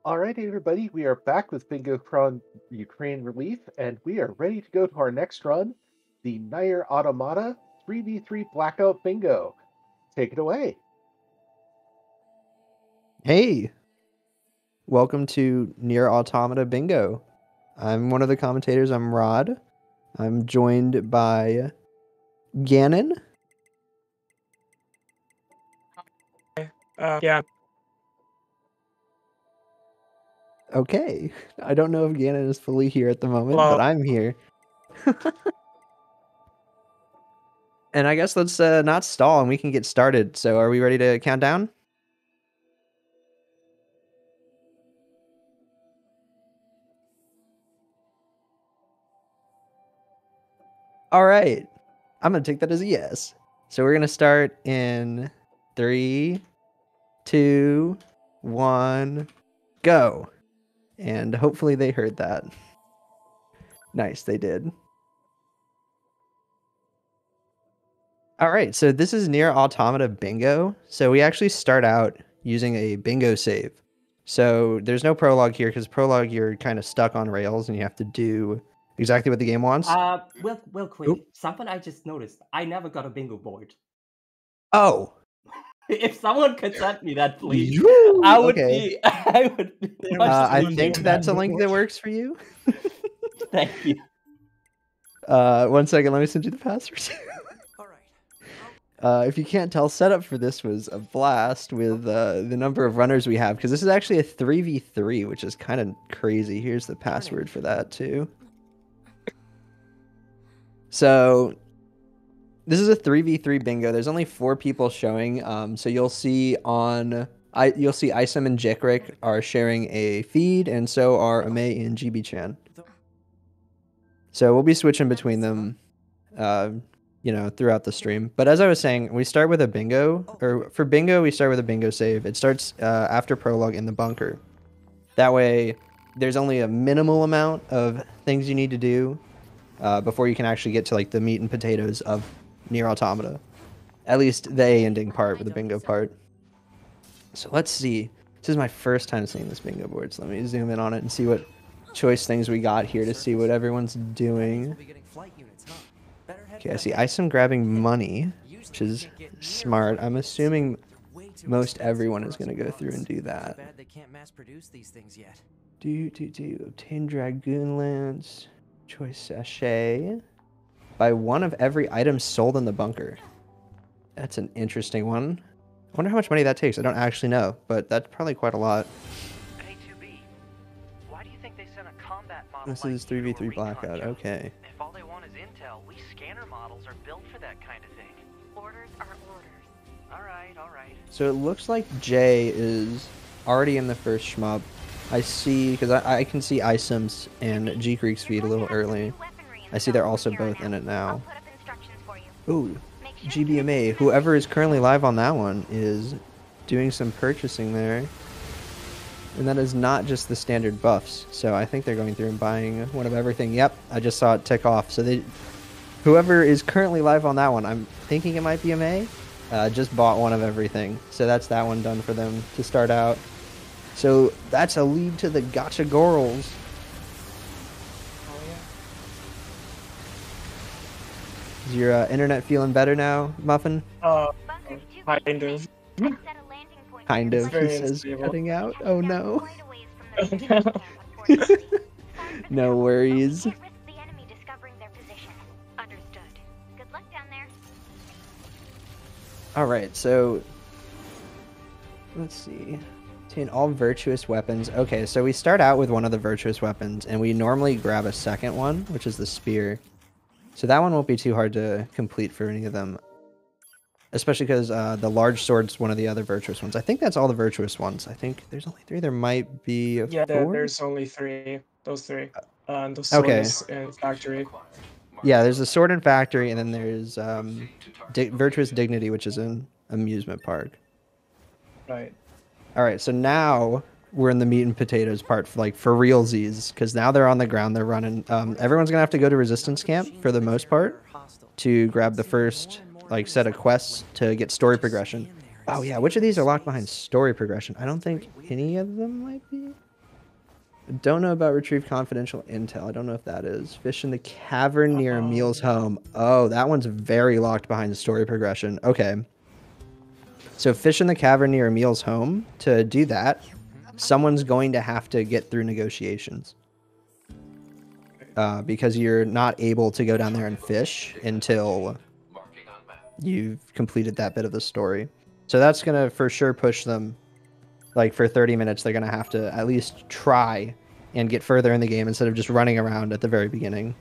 All right, everybody, we are back with Bingothon Ukraine Relief, and we are ready to go to our next run, the NieR Automata 3v3 Blackout Bingo. Take it away. Hey, welcome to NieR Automata Bingo. I'm one of the commentators. I'm Rod. I'm joined by Gannon. Yeah. Okay. I don't know if Gannon is fully here at the moment, Well, but I'm here. And I guess let's not stall and we can get started. So are we ready to count down? All right. I'm going to take that as a yes. So we're going to start in 3, 2, 1, go. And hopefully they heard that. Nice, they did. All right, so this is NieR Automata Bingo. So we actually start out using a bingo save. So there's no prologue here because prologue you're kind of stuck on rails and you have to do exactly what the game wants. Real quick, Oop. something I just noticed. I never got a bingo board. Oh. If someone could send me that, please, Woo! I would Okay. be. I would. Be I think that's a link that works for you. Thank you. 1 second, let me send you the password. all right. If you can't tell, setup for this was a blast with the number of runners we have, because this is actually a 3v3, which is kind of crazy. Here's the password for that too. So this is a 3v3 bingo. There's only 4 people showing. So you'll see Isam and jeakerek are sharing a feed, and so are Amei and gbchan. So we'll be switching between them, throughout the stream. But as I was saying, we start with a bingo, or for bingo, we start with a bingo save. It starts after prologue in the bunker. That way, there's only a minimal amount of things you need to do before you can actually get to like the meat and potatoes of NieR Automata. At least the A ending part with the bingo part. So let's see. This is my first time seeing this bingo board, so let me zoom in on it and see what choice things we got here to see what everyone's doing. Okay, I see Isam grabbing money, which is smart. I'm assuming most everyone is going to go through and do that. They can't mass produce these things yet. Obtain Dragoon Lance, choice sachet. Buy one of every item sold in the bunker. That's an interesting one. I wonder how much money that takes. I don't actually know, but that's probably quite a lot. A2B, why do you think they sent a combat model? This is 3v3 Blackout, job? okay. If all they want is intel, we scanner models are built for that kind of thing. Orders are orders. Alright. So it looks like Jay is already in the first shmup. I see, because I can see Isam's and jeakerek's feed a little early. I see they're also both in it now. Ooh, GBMA, whoever is currently live on that one is doing some purchasing there. And that is not just the standard buffs. So I think they're going through and buying one of everything. Yep, I just saw it tick off. So whoever is currently live on that one, I'm thinking it might be Amei, just bought one of everything. So that's that one done for them to start out. So that's a lead to the gotcha girls. Oh yeah. Is your internet feeling better now, Muffin? Kind of. Kind of, he Very says, unstable. cutting out. Oh no. No worries. Alright, so let's see. Obtain all virtuous weapons. Okay, so we start out with one of the virtuous weapons, and we normally grab a second one, which is the spear. So that one won't be too hard to complete for any of them. Especially because the large sword's one of the other virtuous ones. I think that's all the virtuous ones. I think there's only 3. There might be a 4? There's only 3. Those 3. The sword Okay. is in factory. Yeah, there's the sword in factory, and then there's virtuous dignity, which is an amusement park. Right. All right, so now we're in the meat and potatoes part, for realsies, because now they're on the ground, they're running. Everyone's gonna have to go to resistance camp for the most part to grab the first set of quests to get story progression. Oh yeah, which of these are locked behind story progression? I don't think any of them might be. Don't know about retrieve confidential intel. I don't know if that is. Fish in the cavern near Emil's home. Oh, that one's very locked behind the story progression. Okay. So fish in the cavern near Emil's home. To do that, someone's going to have to get through negotiations. Because you're not able to go down there and fish until you've completed that bit of the story. So that's going to for sure push them. Like for 30 minutes, they're going to have to at least try and get further in the game instead of just running around at the very beginning.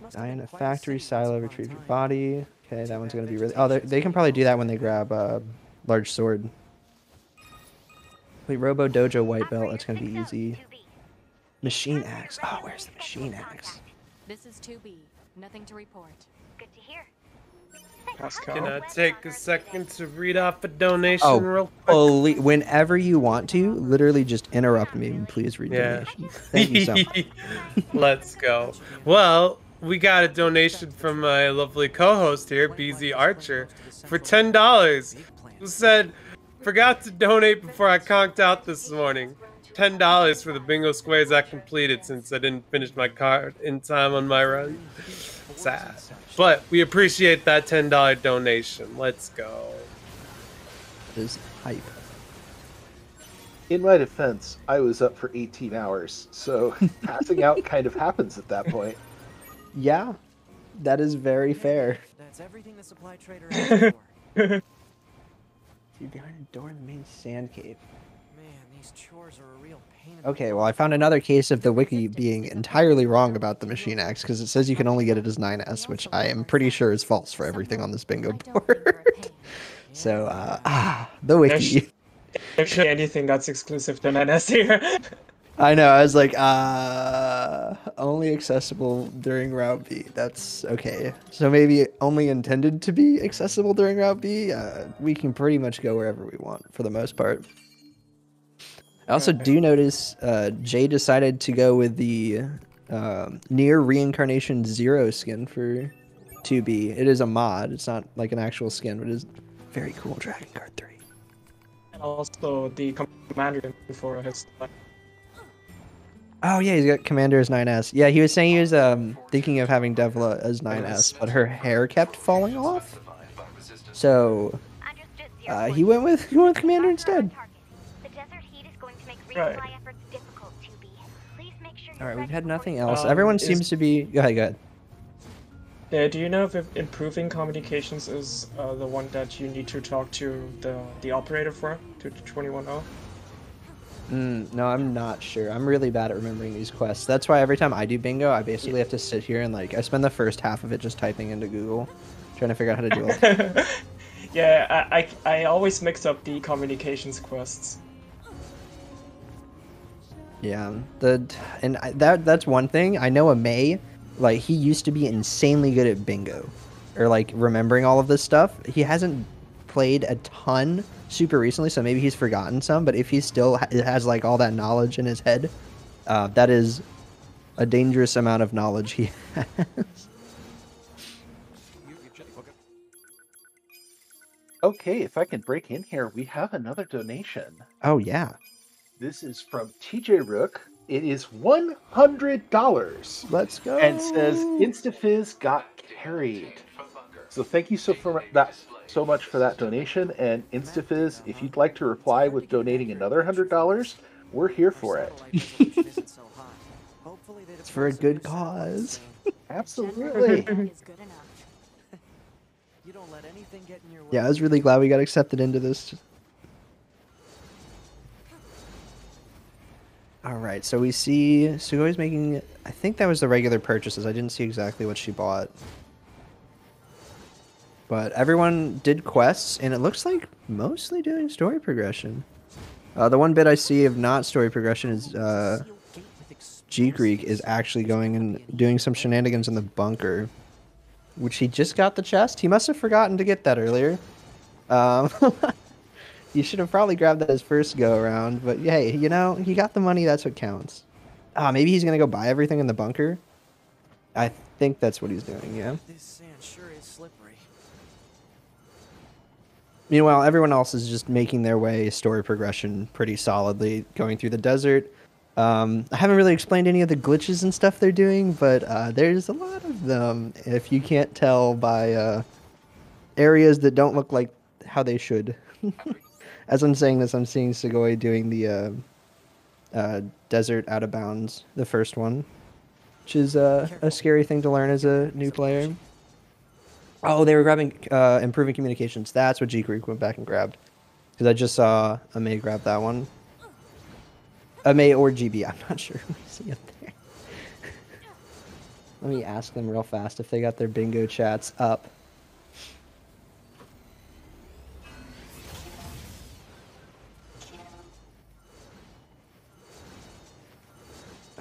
Die in a factory silo, retrieve your body. Okay, that one's going to be really... Oh, they can probably do that when they grab a large sword. Wait, Robo Dojo white belt, that's going to be easy. Machine axe. Oh, where's the machine axe? This is 2B. Nothing to report. Good to hear. Pascal. Can I take a second to read off a donation real quick? Oh, whenever you want to, literally just interrupt me and please read donations. Thank you so much. Let's go. Well, we got a donation from my lovely co-host here, BZ Archer, for $10. Who said, forgot to donate before I conked out this morning. $10 for the bingo squares I completed since I didn't finish my card in time on my run. Sad. But we appreciate that $10 donation. Let's go. That is hype. In my defense, I was up for 18 hours, so passing out kind of happens at that point. Yeah, that is very fair. That's everything the supply trader asked for. You're behind a door in the main sand cave. Man, these chores are a real pain in Okay, well, I found another case of the wiki being entirely wrong about the machine axe because it says you can only get it as 9S, which I am pretty sure is false for everything on this bingo board. So, the wiki. Actually, anything that's exclusive to NS here. I know, I was like, only accessible during Route B. That's okay. So maybe only intended to be accessible during Route B. We can pretty much go wherever we want for the most part. I also do notice Jay decided to go with the NieR Reincarnation 0 skin for 2B. It is a mod. It's not like an actual skin, but it is very cool. Dragon Card 3. And also the commander for his. Oh yeah, he's got Commander as 9S. Yeah, he was saying he was thinking of having Devla as 9S, but her hair kept falling off. So he went with Commander instead. Right. All right, we've had nothing else. Everyone seems to be. Go ahead. Yeah, do you know if improving communications is the one that you need to talk to the operator for, to 210? No, I'm not sure. I'm really bad at remembering these quests. That's why every time I do bingo, I basically have to sit here and I spend the first half of it just typing into Google, trying to figure out how to do it. Yeah, I always mix up the communications quests. Yeah, that's one thing. I know Amei, he used to be insanely good at bingo, or remembering all of this stuff. He hasn't played a ton super recently, so maybe he's forgotten some, but if he still has all that knowledge in his head, that is a dangerous amount of knowledge he has. Okay, if I can break in here, we have another donation. Oh yeah. This is from TJ Rook. It is $100. Let's go. And says InstaFizz got carried. So thank you so much for that donation. And InstaFizz, if you'd like to reply with donating another $100, we're here for it. It's for a good cause. Absolutely. Yeah, I was really glad we got accepted into this. Alright, so we see Tsugoi's making... I think that was the regular purchases. I didn't see exactly what she bought. But everyone did quests, and it looks like mostly doing story progression. The one bit I see of not story progression is jeakerek is actually going and doing some shenanigans in the bunker. Which he just got the chest. He must have forgotten to get that earlier. You should have probably grabbed that his first go around, but hey, he got the money, that's what counts. Maybe he's gonna go buy everything in the bunker? I think that's what he's doing, yeah. This sand sure is slippery. Meanwhile, everyone else is just making their way story progression pretty solidly, going through the desert. I haven't really explained any of the glitches and stuff they're doing, but there's a lot of them. If you can't tell by areas that don't look like how they should. As I'm saying this, I'm seeing Tsugoii doing the desert out of bounds, the first one, which is a scary thing to learn as a new player. Oh, they were grabbing improving communications. That's what jeakerek went back and grabbed. Because I just saw Amei grab that one. Amei or GB, I'm not sure who we see up there. Let me ask them real fast if they got their bingo chats up.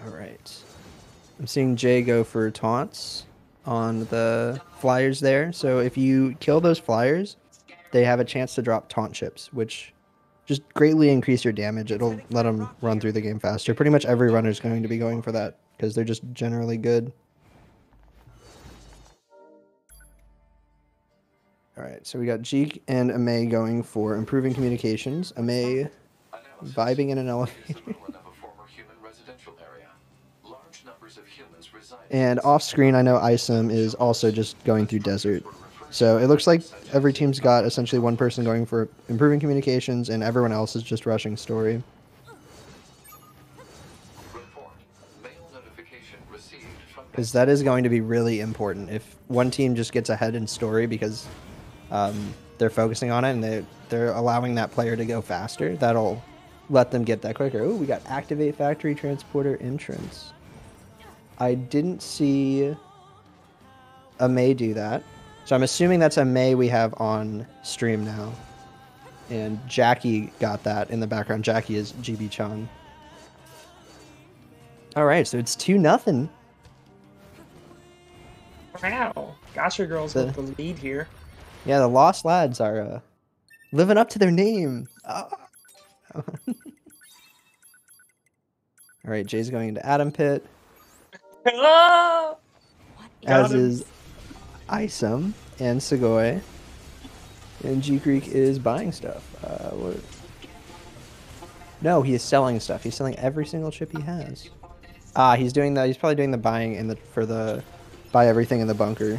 Alright. I'm seeing Jay go for taunts on the flyers there. So if you kill those flyers, they have a chance to drop taunt chips, which just greatly increase your damage. It'll let them run through the game faster. Pretty much every runner is going to be going for that because they're just generally good. Alright, so we got Jeek and Amei going for improving communications. Amei vibing in an elevator. And off screen, I know Isom is also just going through desert. So it looks like every team's got essentially one person going for improving communications and everyone else is just rushing story. Because that is going to be really important. If one team just gets ahead in story because they're focusing on it and they're allowing that player to go faster, that'll let them get that quicker. Oh, we got activate factory transporter entrance. I didn't see Amei do that. So I'm assuming that's Amei we have on stream now. And Jackie got that in the background. Jackie is gbchan. Alright, so it's 2-0. Wow. Gotcha girls with the lead here. Yeah, the Lost Lads are living up to their name. Oh. Alright, Jay's going into Adam Pit. As is Isom and Tsugoii. And jeakerek is buying stuff. No, he is selling stuff. He's selling every single chip he has. He's doing the. He's probably doing the buying in the buy everything in the bunker.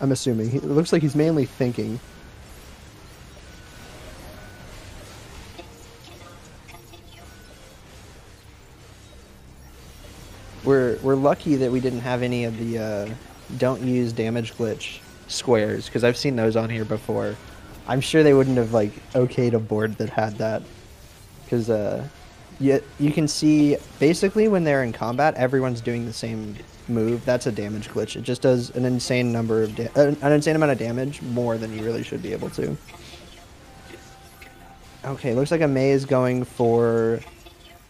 I'm assuming. It looks like he's mainly thinking. We're lucky that we didn't have any of the don't use damage glitch squares, because I've seen those on here before. I'm sure they wouldn't have like okayed a board that had that, because you can see basically when they're in combat, everyone's doing the same move. That's a damage glitch. It just does an insane number of an insane amount of damage, more than you really should be able to. Okay, looks like Amei is going for.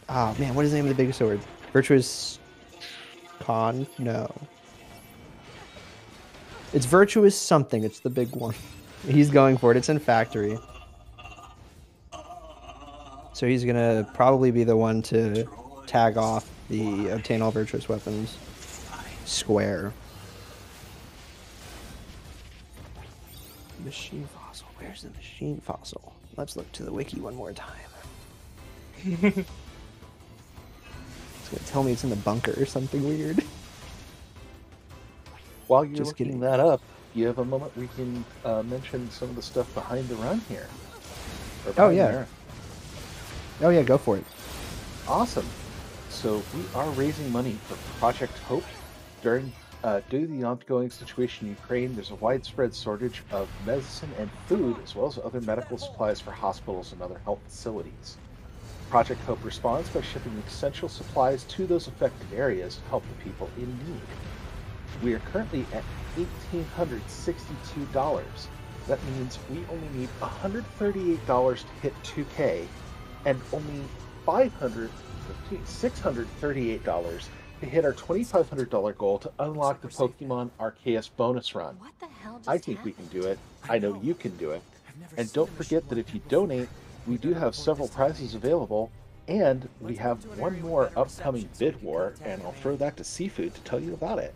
Oh man, what is the name of the big sword? Virtuous Con? No. It's Virtuous something. It's the big one. He's going for it. It's in factory. So he's going to probably be the one to tag off the obtain all virtuous weapons square. Machine fossil. Where's the machine fossil? Let's look to the wiki one more time. It's going to tell me it's in the bunker or something weird. While you're looking that up, you have a moment we can mention some of the stuff behind the run here. Oh, yeah. Oh, yeah, go for it. Awesome. So we are raising money for Project Hope. Due to the ongoing situation in Ukraine, there's a widespread shortage of medicine and food, as well as other medical supplies for hospitals and other health facilities. Project Hope responds by shipping essential supplies to those affected areas to help the people in need. We are currently at $1,862. That means we only need $138 to hit 2K, and only $638 to hit our $2,500 goal to unlock the Pokemon Arceus bonus run. What the hell just I think we can do it. I know you can do it. And don't forget that if you donate, we do have several prizes available, and we have one more upcoming bid war, and I'll throw that to Seafood to tell you about it.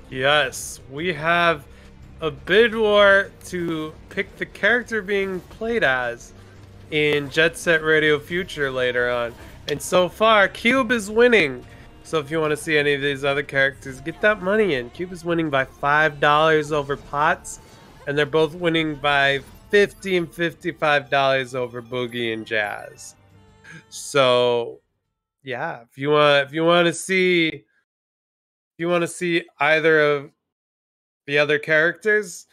Yes, we have a bid war to pick the character being played as in Jet Set Radio Future later on. And so far, Cube is winning. So if you want to see any of these other characters, get that money in. Cube is winning by $5 over Potts, and they're both winning by $50 and $55 over Boogie and Jazz. So yeah, if you want to see either of the other characters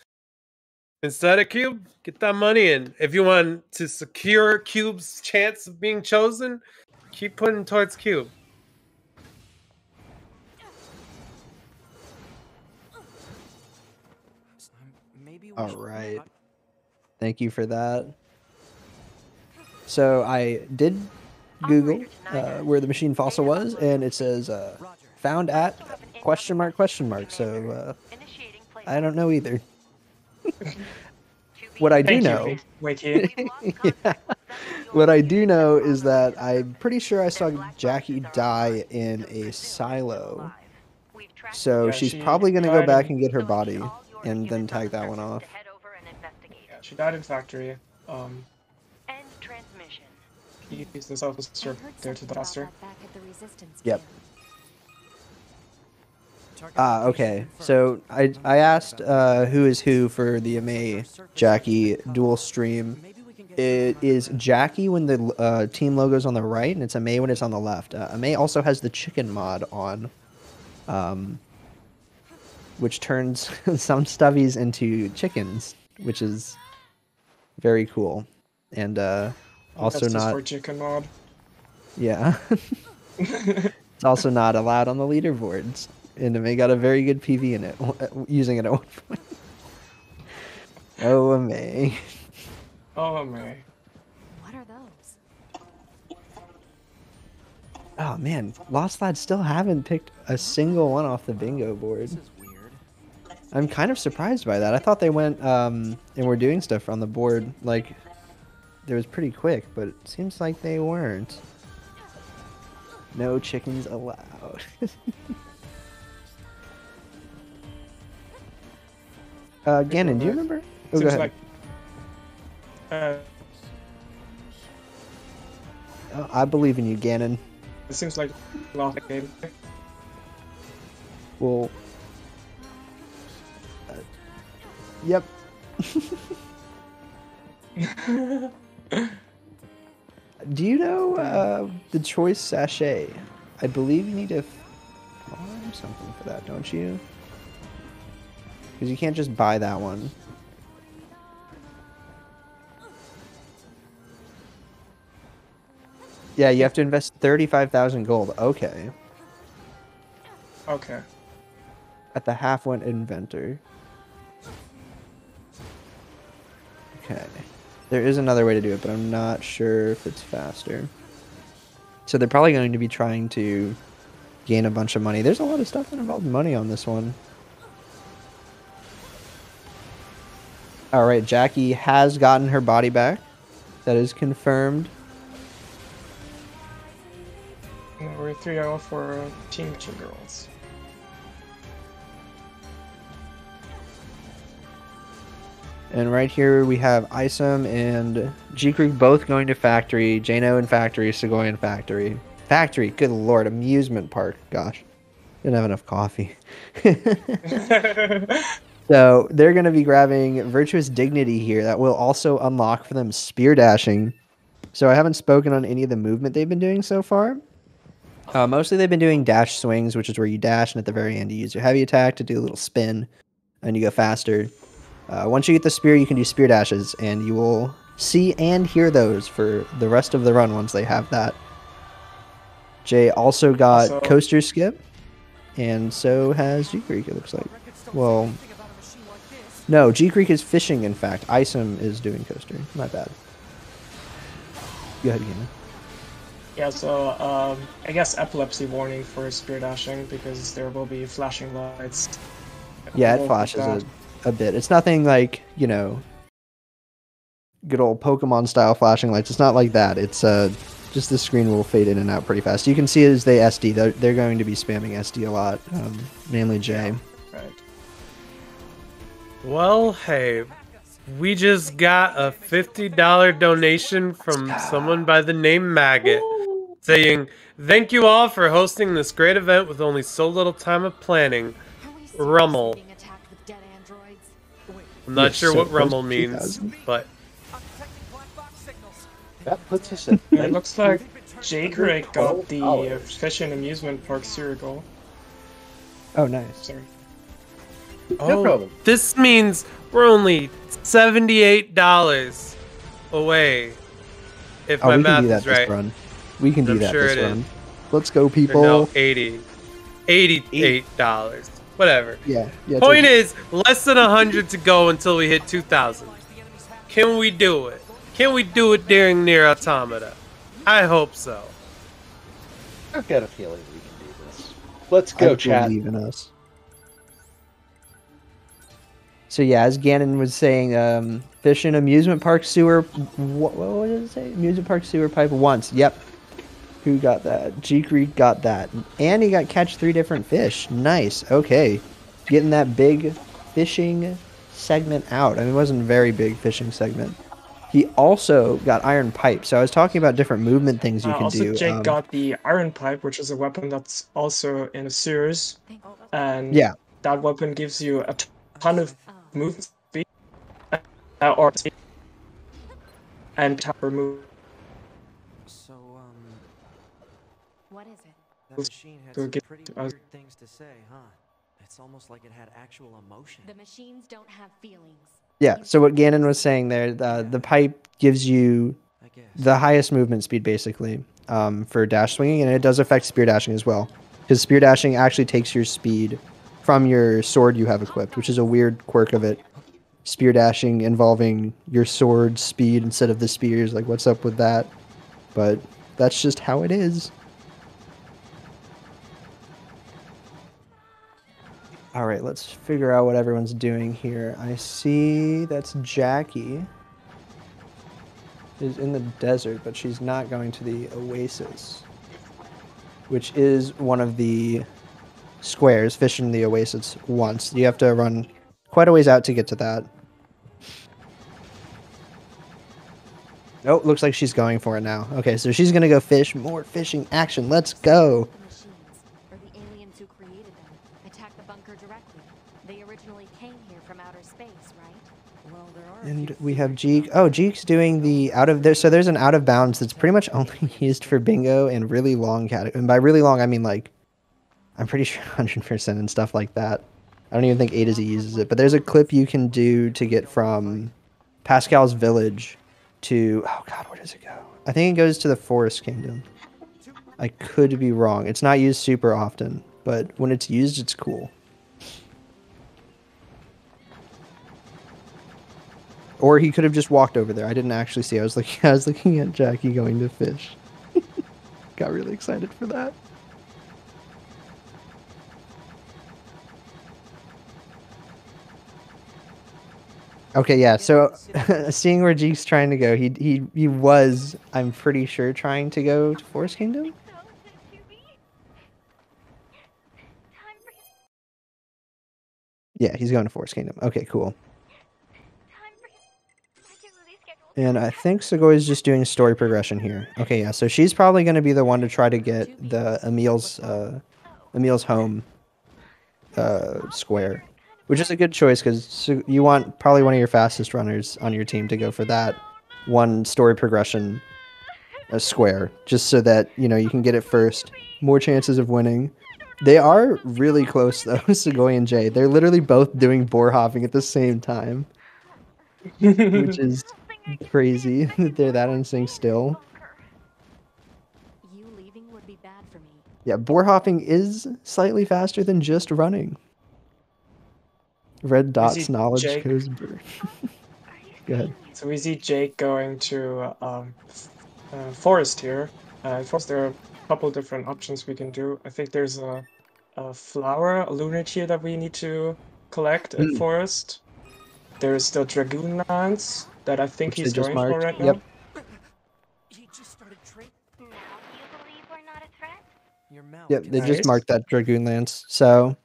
instead of Cube, get that money in. If you want to secure Cube's chance of being chosen, keep putting towards Cube. All right. Thank you for that. So I did Google where the machine fossil was, and it says found at question mark. So I don't know either. What I do know, yeah. What I do know is that I'm pretty sure I saw Jackie die in a silo. So she's probably going to go back and get her body and then tag that one off. Yeah, she died in factory. Use this officer there to the faster. Yep. Okay. So I asked who is who for the Amei Jackie dual stream. It is Jackie when the team logo's on the right, and it's Amei when it's on the left. Amei also has the chicken mod on, which turns some stubbies into chickens, which is very cool. And also that's not for chicken mod. Yeah. It's also not allowed on the leaderboards. And Amei got a very good PV in it, using it at one point. Oh, Amei. Oh, Amei. What are those? Oh, man. Lost Lads still haven't picked a single one off the bingo board. I'm kind of surprised by that. I thought they went and were doing stuff on the board, like, it was pretty quick, but it seems like they weren't. No chickens allowed. Gannon, do you remember? Oh, go ahead. I believe in you, Gannon. It seems like last game. Well, yep. Do you know the choice sachet? I believe you need to farm something for that, don't you? Because you can't just buy that one. Yeah, you have to invest 35,000 gold. Okay. Okay. At the half-went inventor. Okay. There is another way to do it, but I'm not sure if it's faster. So they're probably going to be trying to gain a bunch of money. There's a lot of stuff that involves money on this one. Alright, Jackie has gotten her body back. That is confirmed. We're 3-0 for Team Two Girls. And right here we have Isom and jeakerek both going to factory. Jano in factory, Tsugoii in factory. Factory, good lord, amusement park. Gosh, didn't have enough coffee. So they're going to be grabbing Virtuous Dignity here. That will also unlock for them Spear Dashing. So I haven't spoken on any of the movement they've been doing so far. Mostly they've been doing dash swings, which is where you dash, and at the very end you use your heavy attack to do a little spin, and you go faster. Once you get the spear, you can do spear dashes, and you will see and hear those for the rest of the run once they have that. Jay also got Coaster Skip, and so has jeakerek, it looks like. Well, no, jeakerek is fishing, in fact. Isom is doing Coaster. My bad. Go ahead, Gannon. Yeah, so I guess epilepsy warning for spear dashing because there will be flashing lights. Yeah, it flashes a bit. It's nothing like, you know, good old Pokemon style flashing lights. It's not like that. It's just the screen will fade in and out pretty fast. You can see as they SD, they're going to be spamming SD a lot, namely Jay. Right. Well, hey, we just got a $50 donation from someone by the name Maggot saying, "Thank you all for hosting this great event with only so little time of planning. Rummel." Being attacked with dead androids. I'm not You're sure so what close Rummel to means, 2000. but I'm detecting black box signals. That puts us at. It looks like jeakerek got the $12. fish and amusement park sewer goal. Oh, nice. Sorry. No problem. this means we're only $78 away. If Oh, my we can math do that is right. this run. We can do I'm that sure this it run. is. Let's go, Or people. no, $88. Whatever. Yeah. Point is, less than 100 to go until we hit 2,000. Can we do it? Can we do it during NieR Automata? I hope so. I've got a feeling we can do this. Let's go, I chat. believe in us. So yeah, as Gannon was saying, fish and amusement park sewer. What did it say? Amusement park sewer pipe once. Yep. Who got that? jeakerek got that, and he got catch 3 different fish. Nice. Okay, getting that big fishing segment out. I mean, it wasn't a very big fishing segment. He also got iron pipe. So I was talking about different movement things you can Also, do. Jake got the iron pipe, which is a weapon that's also in the sewers, and Yeah. that weapon gives you a ton of movement speed, or speed, and tower move. So, What is it? that machine had So some get- pretty weird things to say, huh? It's almost like it had actual emotion. The machines don't have feelings. Yeah. So what Gannon was saying there, the pipe gives you I guess. the highest movement speed basically for dash swinging, and it does affect spear dashing as well, because spear dashing actually takes your speed from your sword you have equipped, which is a weird quirk of it. Spear dashing involving your sword speed instead of the spears, like what's up with that? But that's just how it is. All right, let's figure out what everyone's doing here. I see that's Jackie is in the desert, but she's not going to the oasis, which is one of the squares. Fishing the oasis once. You have to run quite a ways out to get to that. Oh, looks like she's going for it now. Okay, so she's gonna go fish. More fishing action. Let's go. The machines, or the aliens who created them, attack the bunker directly. They originally came here from outer space, right? Well, there are. And we have Jeek. Oh, Jeek's doing the out of there. So there's an out of bounds that's pretty much only used for bingo and really long category. And by really long, I mean like, I'm pretty sure 100% and stuff like that. I don't even think A to Z uses it. But there's a clip you can do to get from Pascal's village to, oh god, where does it go? I think it goes to the Forest Kingdom. I could be wrong. It's not used super often, but when it's used, it's cool. Or he could have just walked over there. I didn't actually see. I was looking at Jackie going to fish. Got really excited for that. Okay, yeah. So seeing where Jeek's trying to go, he was, I'm pretty sure, trying to go to Forest Kingdom. Yeah, he's going to Forest Kingdom. Okay, cool. And I think Tsugoii is just doing story progression here. Okay, yeah. So she's probably going to be the one to try to get the Emil's home square, which is a good choice because you want probably one of your fastest runners on your team to go for that one story progression square, just so that you can get it first. More chances of winning. They are really close though, Tsugoii and Jay. They're literally both doing boar hopping at the same time, which is crazy that they're that in sync still. You leaving would be bad for me. Yeah, boar hopping is slightly faster than just running. Red dots knowledge Jake? goes bird. Go ahead. So we see Jake going to forest here. First, there are a couple different options we can do. I think there's a flower, a lunatic that we need to collect at forest. There's the dragoon lance that I think Which he's they just going for marked. right Yep. now. He just started trading. Now do you believe we're not a threat? Your mouth. Yep, they Nice. just marked that dragoon lance. So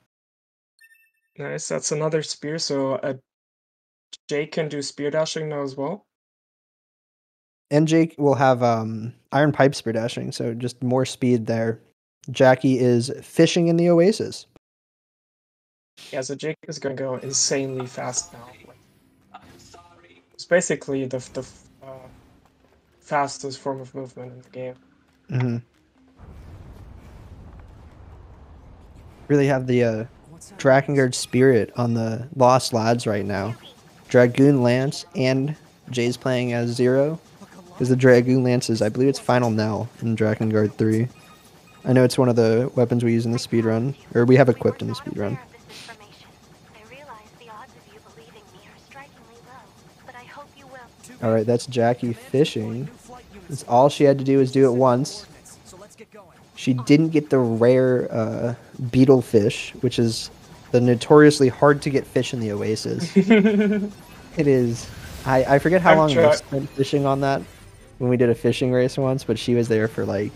Nice, that's another spear. So Jake can do spear dashing now as well. And Jake will have iron pipe spear dashing, so just more speed there. Jackie is fishing in the oasis. Yeah, so Jake is gonna go insanely fast now. It's basically the fastest form of movement in the game. Mm-hmm. Really have the Drakengard spirit on the Lost Lads right now. Dragoon Lance and Jay's playing as Zero. Because the Dragoon Lance is, I believe it's Final Knell in Drakengard 3. I know it's one of the weapons we use in the speedrun, or we have equipped in the speedrun. Alright, that's Jackie fishing. That's all she had to do was do it once. She didn't get the rare beetle fish, which is the notoriously hard to get fish in the oasis. It is. I forget how long I spent fishing on that when we did a fishing race once, but she was there for like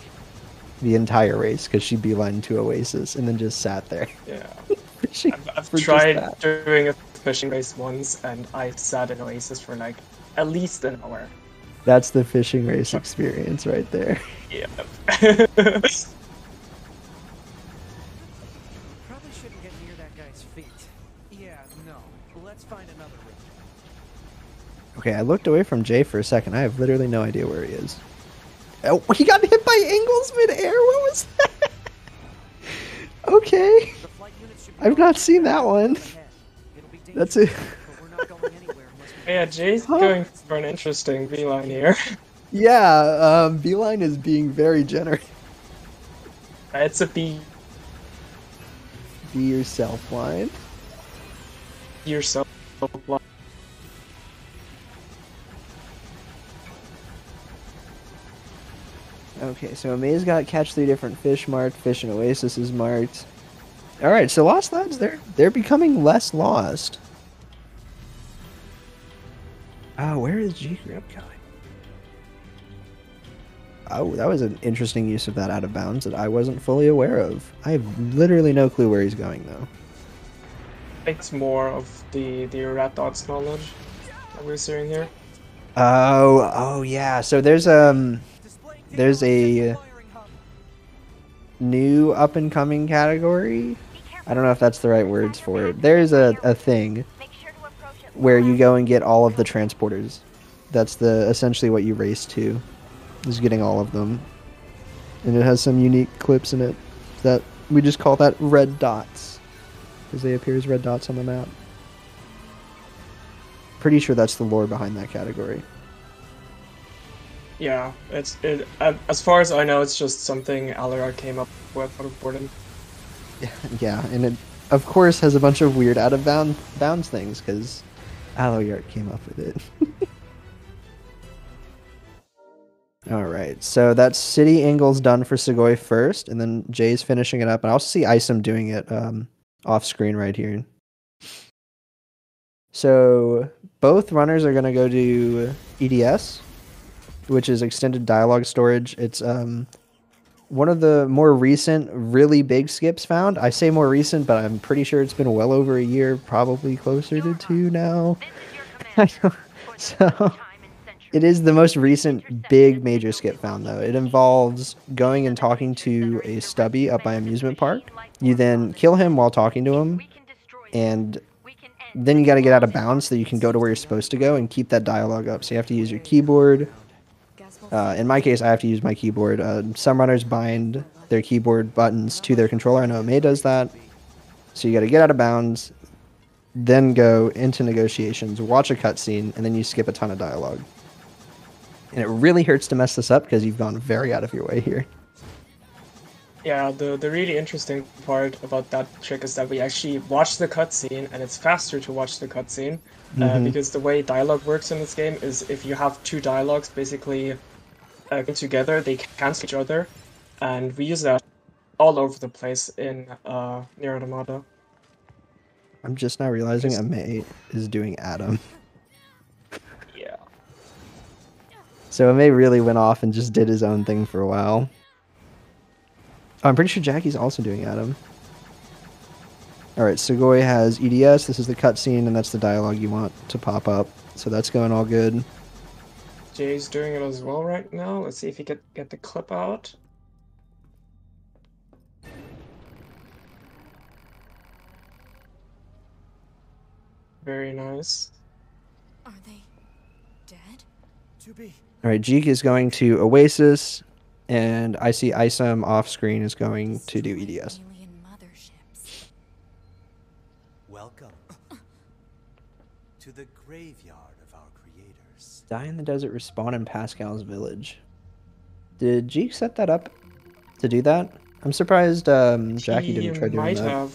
the entire race because she beelined to Oasis and then just sat there. Yeah. I've for tried doing a fishing race once and I sat in Oasis for like at least an hour. That's the fishing race experience right there. Yeah. Probably shouldn't get near that guy's feet. Yeah, no. Let's find another route. Okay, I looked away from Jay for a second. I have literally no idea where he is. Oh, he got hit by angles mid-air? What was that? Okay. I've not seen that one. That's it. Yeah, Jay's going for an interesting beeline here. Yeah, beeline is being very generous. It's a B. Be yourself line. Yourself line. Okay, so Amei's got catch 3 different fish marked. Fish and Oasis is marked. Alright, so Lost Lads, they're becoming less lost. Oh, where is jeakerek going? Oh, that was an interesting use of that out of bounds that I wasn't fully aware of. I have literally no clue where he's going, though. It's more of the red dots knowledge that we're seeing here. Oh yeah. So there's a new up and coming category. I don't know if that's the right words for it. There's a thing where you go and get all of the transporters. That's essentially what you race to, is getting all of them. And it has some unique clips in it that we just call that red dots, because they appear as red dots on the map. Pretty sure that's the lore behind that category. Yeah, as far as I know, it's just something Alera came up with out of boredom. Yeah, and it of course has a bunch of weird out of bounds things, because Alera came up with it. Alright, so that's City Angle's done for Tsugoii first, and then Jay's finishing it up, and I also see Isom doing it off screen right here. So both runners are going to go to EDS, which is Extended Dialogue Storage. It's one of the more recent, really big skips found. I say more recent, but I'm pretty sure it's been well over a year, probably closer to 2 now. So it is the most recent big major skip found, though. It involves going and talking to a stubby up by amusement park. You then kill him while talking to him, and then you got to get out of bounds so you can go to where you're supposed to go and keep that dialogue up. So you have to use your keyboard. In my case, I have to use my keyboard. Some runners bind their keyboard buttons to their controller. I know Amei does that. So you got to get out of bounds, then go into negotiations, watch a cutscene, and then you skip a ton of dialogue. And it really hurts to mess this up because you've gone very out of your way here. Yeah, the really interesting part about that trick is that we actually watch the cutscene, and it's faster to watch the cutscene, because the way dialogue works in this game is if you have 2 dialogues basically together, they cancel each other, and we use that all over the place in NieR Automata. I'm just now realizing Amei is doing Adam. Yeah. So Amei really went off and just did his own thing for a while. Oh, I'm pretty sure Jackie's also doing Adam. Alright, Tsugoii has EDS. This is the cutscene, and that's the dialogue you want to pop up. So that's going all good. Jay's doing it as well right now. Let's see if he can get the clip out. Very nice. Are they dead? To be. Alright, Jeek is going to Oasis, and I see Isom off screen is going to do EDS. Alien motherships. Welcome to the graveyard of our creators. Die in the desert, respawn in Pascal's village. Did Jeek set that up to do that? I'm surprised Jackie didn't try doing that.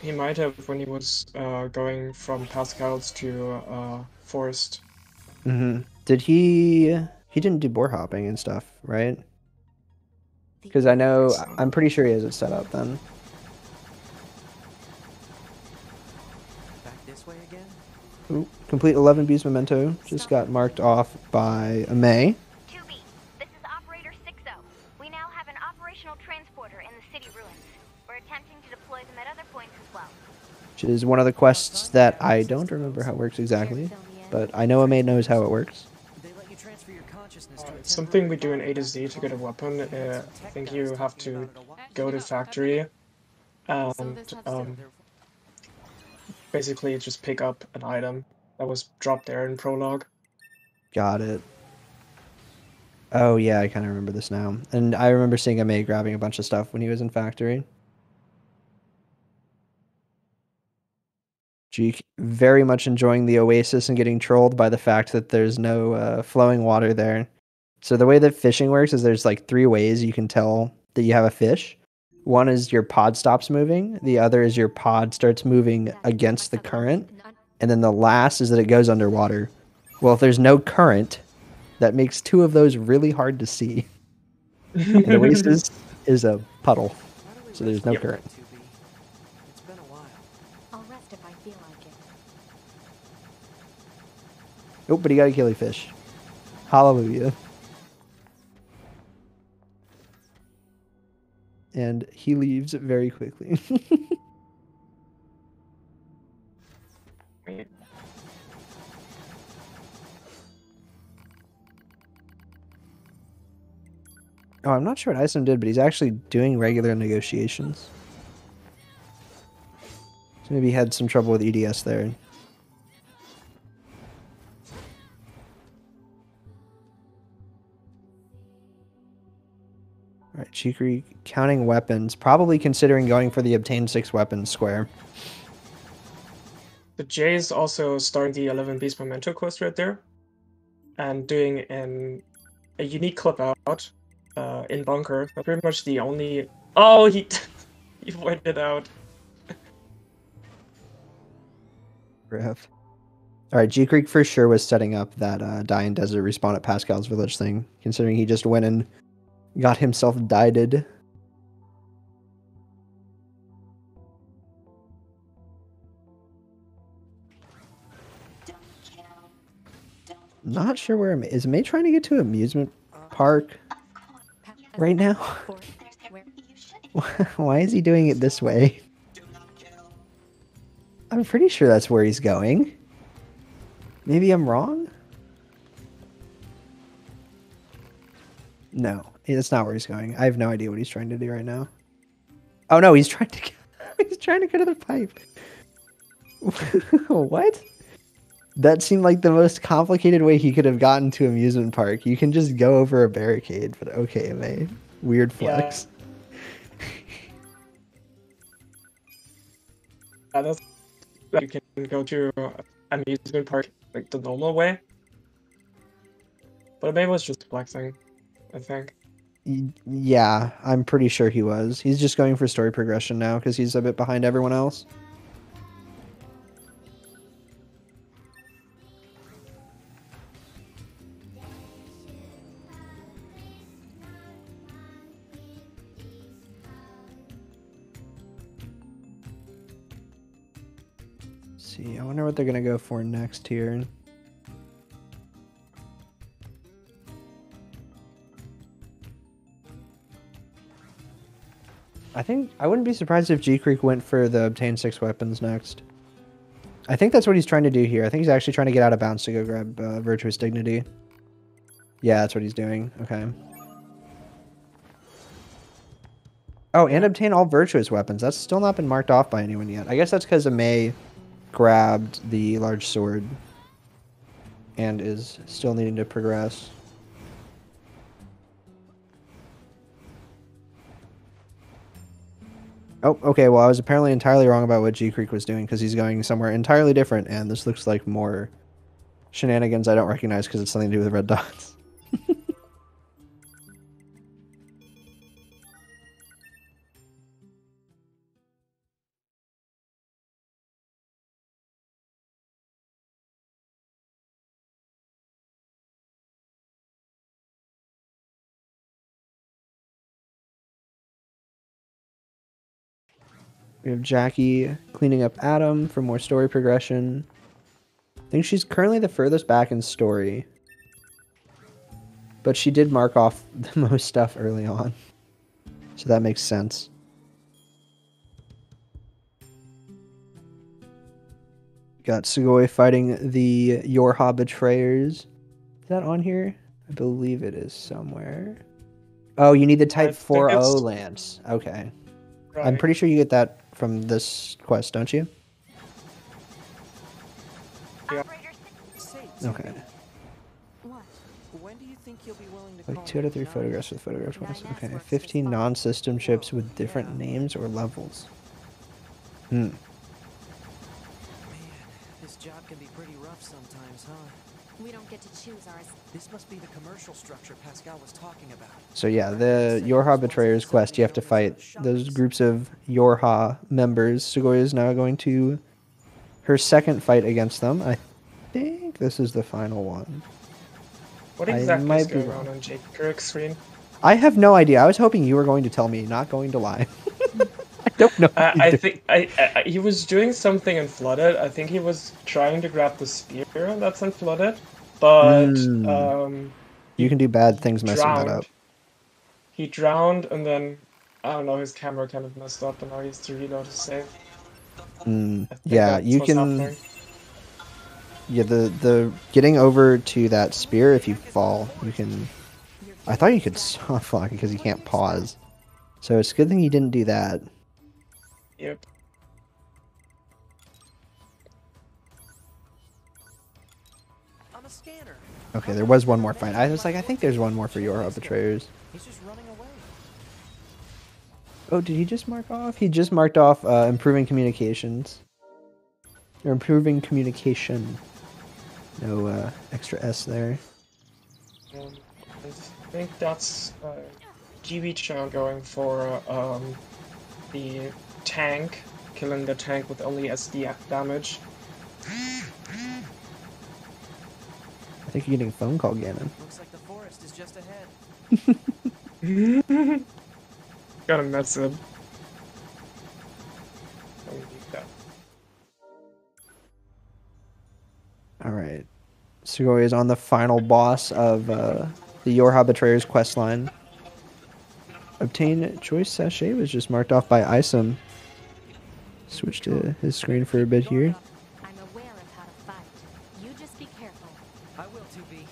He might have when he was going from Pascal's to Forest. Mm-hmm. Did he didn't do board hopping and stuff, right? Because I know, I'm pretty sure he has it set up then. Back this way again? Ooh, complete 11 Beast Memento just got marked off by Amei. 2B, this is Operator 60. We now have an operational transporter in the city ruins. We're attempting to deploy them at other points as well. Which is one of the quests that I don't remember how it works exactly, but I know Amei knows how it works. They let you transfer your consciousness to a It's something we do in A to Z to get a weapon. I think you have to go to factory and basically just pick up an item that was dropped there in prologue. Got it. Oh yeah, I kind of remember this now. And I remember seeing Amei grabbing a bunch of stuff when he was in factory. Jeek very much enjoying the oasis and getting trolled by the fact that there's no flowing water there. So the way that fishing works is there's like 3 ways you can tell that you have a fish. One is your pod stops moving. The other is your pod starts moving against the current. And then the last is that it goes underwater. Well, if there's no current, that makes 2 of those really hard to see. And oasis is a puddle, so there's no current. It's been a while. I'll rest if I feel like it. Oh, but he got a killifish. Hallelujah. And he leaves very quickly. Oh, I'm not sure what Isom did, but he's actually doing regular negotiations. So maybe he had some trouble with EDS there. Alright, jeakerek counting weapons, probably considering going for the obtain 6 weapons square. The J is also starting the 11 Beast Memento quest right there, and doing a unique clip out in bunker. That's pretty much the only. Oh, he he waited out. Ref. Alright, jeakerek for sure was setting up that die in desert respawn at Pascal's village thing, considering he just went and got himself dieted. Not sure where Amei is. Amei trying to get to an amusement park right now? Why is he doing it this way? I'm pretty sure that's where he's going. Maybe I'm wrong? No, that's not where he's going. I have no idea what he's trying to do right now. Oh no, he's trying to go to the pipe. What? That seemed like the most complicated way he could have gotten to amusement park. You can just go over a barricade, but okay, Amei. Weird flex. Yeah, that's you can go to amusement park like the normal way. But maybe it was just flexing, I think. Yeah, I'm pretty sure he was. He's just going for story progression now because he's a bit behind everyone else. See, I wonder what they're gonna go for next here. I think I wouldn't be surprised if jeakerek went for the obtain 6 weapons next. I think that's what he's trying to do here. I think he's actually trying to get out of bounds to go grab virtuous dignity. Yeah, that's what he's doing. Okay. Oh, and obtain all virtuous weapons. That's still not been marked off by anyone yet. I guess that's because Amei grabbed the large sword and is still needing to progress. Oh, okay, well, I was apparently entirely wrong about what jeakerek was doing because he's going somewhere entirely different, and this looks like more shenanigans I don't recognize because it's something to do with red dots. We have Jackie cleaning up Adam for more story progression. I think she's currently the furthest back in story. But she did mark off the most stuff early on. So that makes sense. Got Tsugoii fighting the Yorha betrayers. Is that on here? I believe it is somewhere. Oh, you need the Type 4O lance. Okay. Right. I'm pretty sure you get that from this quest, don't you? Yeah. Okay. What? When do you think you'll be willing to like 2 out of 3 photographs for the photograph quest. Okay. 15 non-system ships with different names or levels. Man, this job can be pretty rough sometimes, huh? We don't get to choose ours. This must be the commercial structure Pascal was talking about. So yeah, the Yorha Betrayers quest, you have to fight those groups of Yorha members. Tsugoii is now going to her second fight against them. I think this is the final one. What exactly is going on jeakerek's screen? I have no idea. I was hoping you were going to tell me, not going to lie. I don't know. I think he was doing something in Flooded. I think he was trying to grab the spear that's in Flooded, but you can do bad things messing that up. He drowned, and then I don't know, his camera kind of messed up, and now he has to reload his save. Yeah, you can. Happening. Yeah, the getting over to that spear, if you fall, you can. I thought you could soft lock because you can't pause, so it's a good thing you didn't do that. Yep. I'm a scanner. Okay, there was one more fight. I was like, I think there's one more for Yorha Betrayers. He's just running away. Oh, did he just mark off? He just marked off improving communications. Or improving communication. No extra S there. I think that's gbchan going for the tank, killing the tank with only SD damage. I think you're getting a phone call, Ganon. Looks like the forest is just ahead. Got a message. Alright. Tsugoii is on the final boss of the Yorha Betrayers questline. Obtain choice sachet was just marked off by Isom. Switch to his screen for a bit here. I'm aware of how to fight. You just be careful. I will, 2B.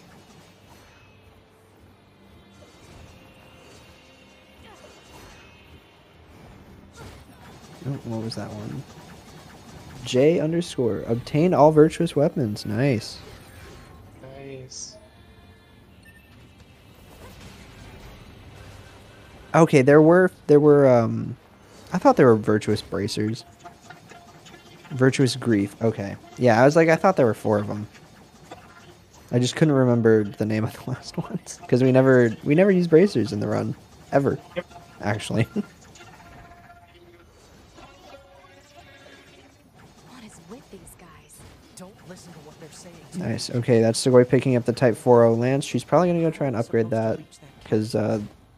Oh, what was that one? J _ obtain all virtuous weapons. Nice. Nice. Okay, there were I thought there were virtuous bracers. Virtuous grief. Okay. Yeah, I was like, I thought there were 4 of them. I just couldn't remember the name of the last ones because we never used bracers in the run ever. Yep. Actually. What is with these guys? Don't listen to what they're saying. Nice. Okay, that's Tsugoii picking up the Type 4O lance. She's probably gonna go try and upgrade that because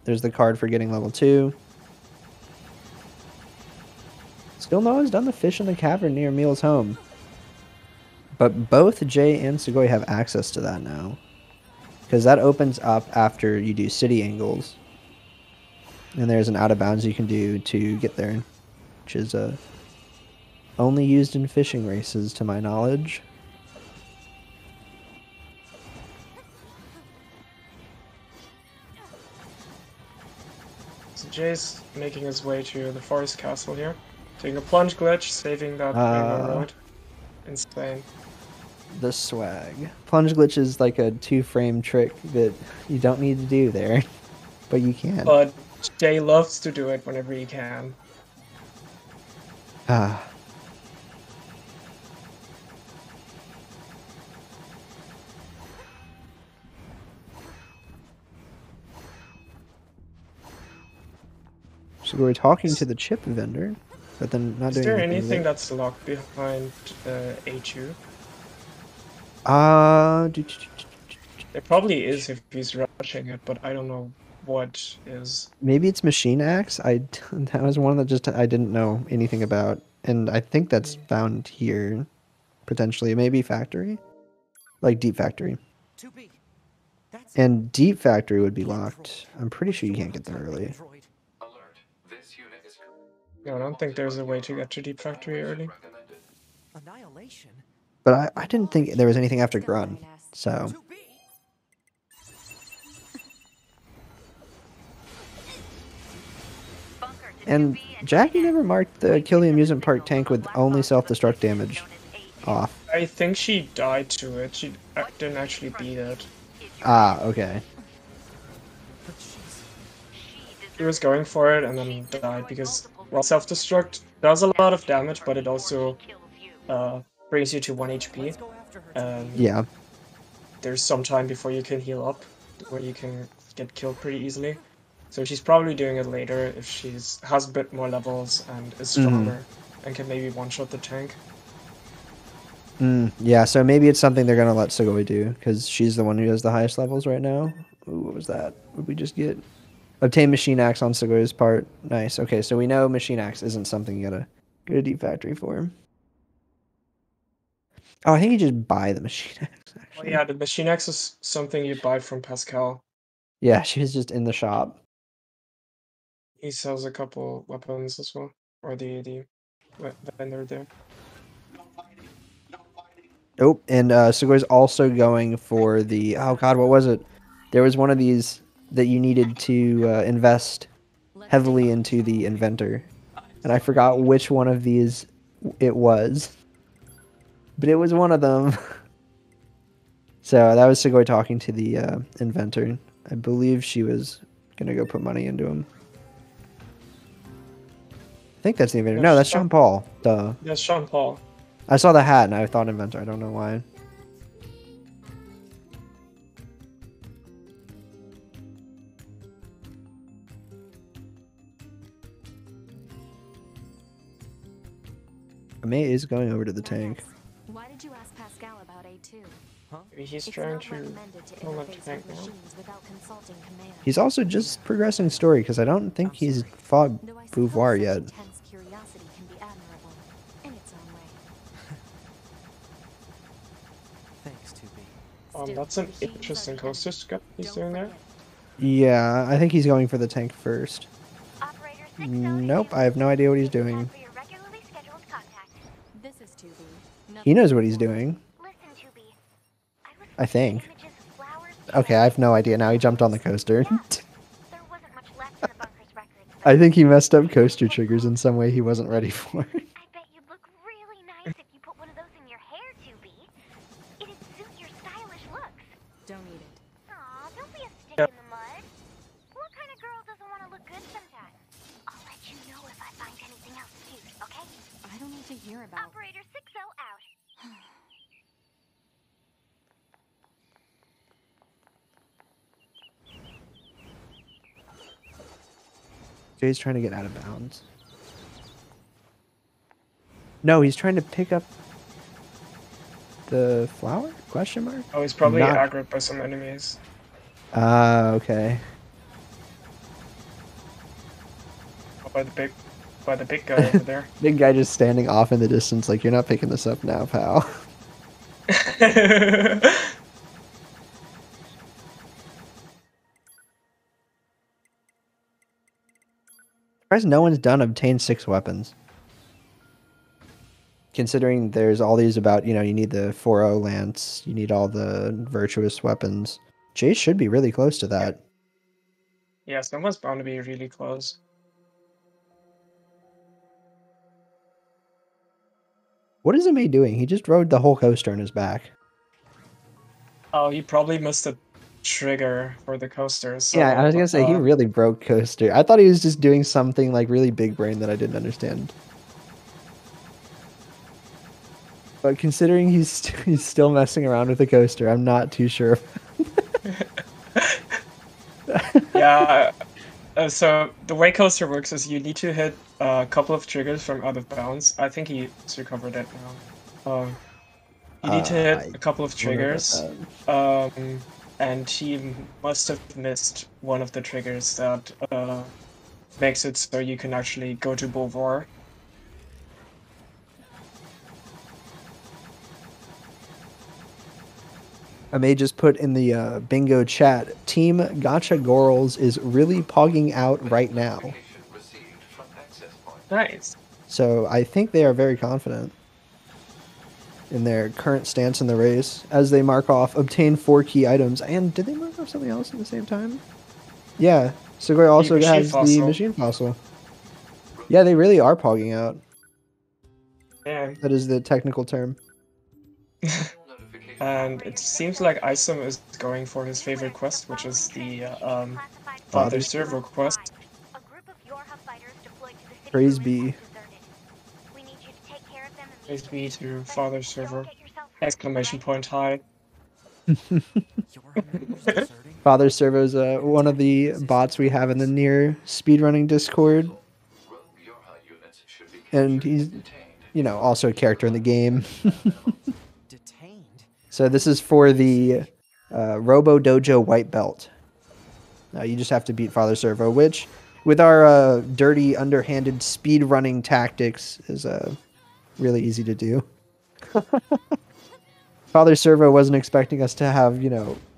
there's the card for getting level 2. Still no one's done the fish in the cavern near Emil's home. But both Jay and Tsugoii have access to that now. Because that opens up after you do city angles. And there's an out of bounds you can do to get there, which is only used in fishing races, to my knowledge. So Jay's making his way to the forest castle here. Taking a plunge glitch, saving that rainbow road. Insane. The swag. Plunge glitch is like a 2-frame trick that you don't need to do there, but you can. But Jay loves to do it whenever he can. Ah. So we're talking to the chip vendor, but then not doing Is there anything with anything it. that's locked behind A2? There probably is if he's rushing it, but I don't know what is. Maybe it's Machine Axe. That was one that just I didn't know anything about, and I think that's found here, potentially. Maybe Factory, like Deep Factory. And Deep Factory would be locked. I'm pretty sure you can't get there early. No, I don't think there's a way to get to Deep Factory early. Annihilation? But I didn't think there was anything after Grun, so. And Jackie never marked the Kill the Amusement Park tank with only self-destruct damage off. I think she died to it. She didn't actually beat it. Ah, okay. She was going for it and then died because, well, self-destruct does a lot of damage, but it also brings you to 1 HP. Yeah. There's some time before you can heal up, where you can get killed pretty easily. So she's probably doing it later if she's has a bit more levels and is stronger and can maybe one-shot the tank. Yeah, so maybe it's something they're going to let Tsugoii do, because she's the one who has the highest levels right now. Ooh, what was that? What did we just get? Obtain Machine Axe on Tsugoii's part. Nice. Okay, so we know Machine Axe isn't something you gotta go to Deep Factory for. Oh, I think you just buy the Machine Axe, actually. Oh yeah, the Machine Axe is something you buy from Pascal. Yeah, she was just in the shop. He sells a couple weapons as well, or the vendor there. Oh, and Tsugoii's also going for the... Oh god, what was it? There was one of these that you needed to invest heavily into the inventor. And I forgot which one of these it was. But it was one of them. So that was Tsugoii talking to the inventor. I believe she was going to go put money into him. I think that's the inventor. No, that's Sean Paul. Duh. That's Sean Paul. I saw the hat and I thought inventor. I don't know why. Amei is going over to the tank. Why did you ask Pascal about A2? Maybe he's trying to pull that tank now. He's also just progressing story because I don't think he's fought Beauvoir yet. Thanks, 2B. That's an interesting coaster he's doing there. Yeah, I think he's going for the tank first. Nope, I have no idea what he's doing. He knows what he's doing. I think. Okay, I have no idea now. He jumped on the coaster. I think he messed up coaster triggers in some way he wasn't ready for. I bet you'd look really nice if you put one of those in your hair, 2B. It'd suit your stylish looks. Don't eat it. Aw, don't be a stick in the mud. What kind of girl doesn't want to look good sometimes? I'll let you know if I find anything else cute, okay? I don't need to hear about... Operator 60 out. Jay's trying to get out of bounds. No, he's trying to pick up the flower? Question mark? Oh, he's probably aggroed by some enemies. Ah, okay. Oh, by the big guy over there. Big guy just standing off in the distance like, you're not picking this up now, pal. Surprised no one's done obtain 6 weapons. Considering there's all these about, you need the 4.0 lance, you need all the virtuous weapons. Jay should be really close to that. Yeah, someone's bound to be really close. What is Amei doing? He just rode the whole coaster on his back. Oh, he probably missed a trigger for the coaster. So, Yeah, I was gonna say he really broke coaster. I thought he was just doing something like really big brain that I didn't understand. But considering he's still messing around with the coaster, I'm not too sure. Yeah. So the way coaster works is you need to hit a couple of triggers from out of bounds. I think he's recovered it now. You need to hit a couple of triggers, and he must have missed one of the triggers that makes it so you can actually go to Beauvoir. I may just put in the bingo chat, Team Gotcha Gorals is really pogging out right now. Nice. So I think they are very confident in their current stance in the race as they mark off obtain 4 key items. And did they mark off something else at the same time? Yeah, Tsugoii also has the machine fossil. Yeah, they really are pogging out. Yeah. That is the technical term. And it seems like Isom is going for his favorite quest, which is the Father Servo quest. Praise be. Praise be to Father Servo. Exclamation point high. Father Servo's one of the bots we have in the NieR speedrunning Discord. And he's, also a character in the game. So this is for the Robo Dojo White Belt. You just have to beat Father Servo, which, with our dirty, underhanded speedrunning tactics, is really easy to do. Father Servo wasn't expecting us to have,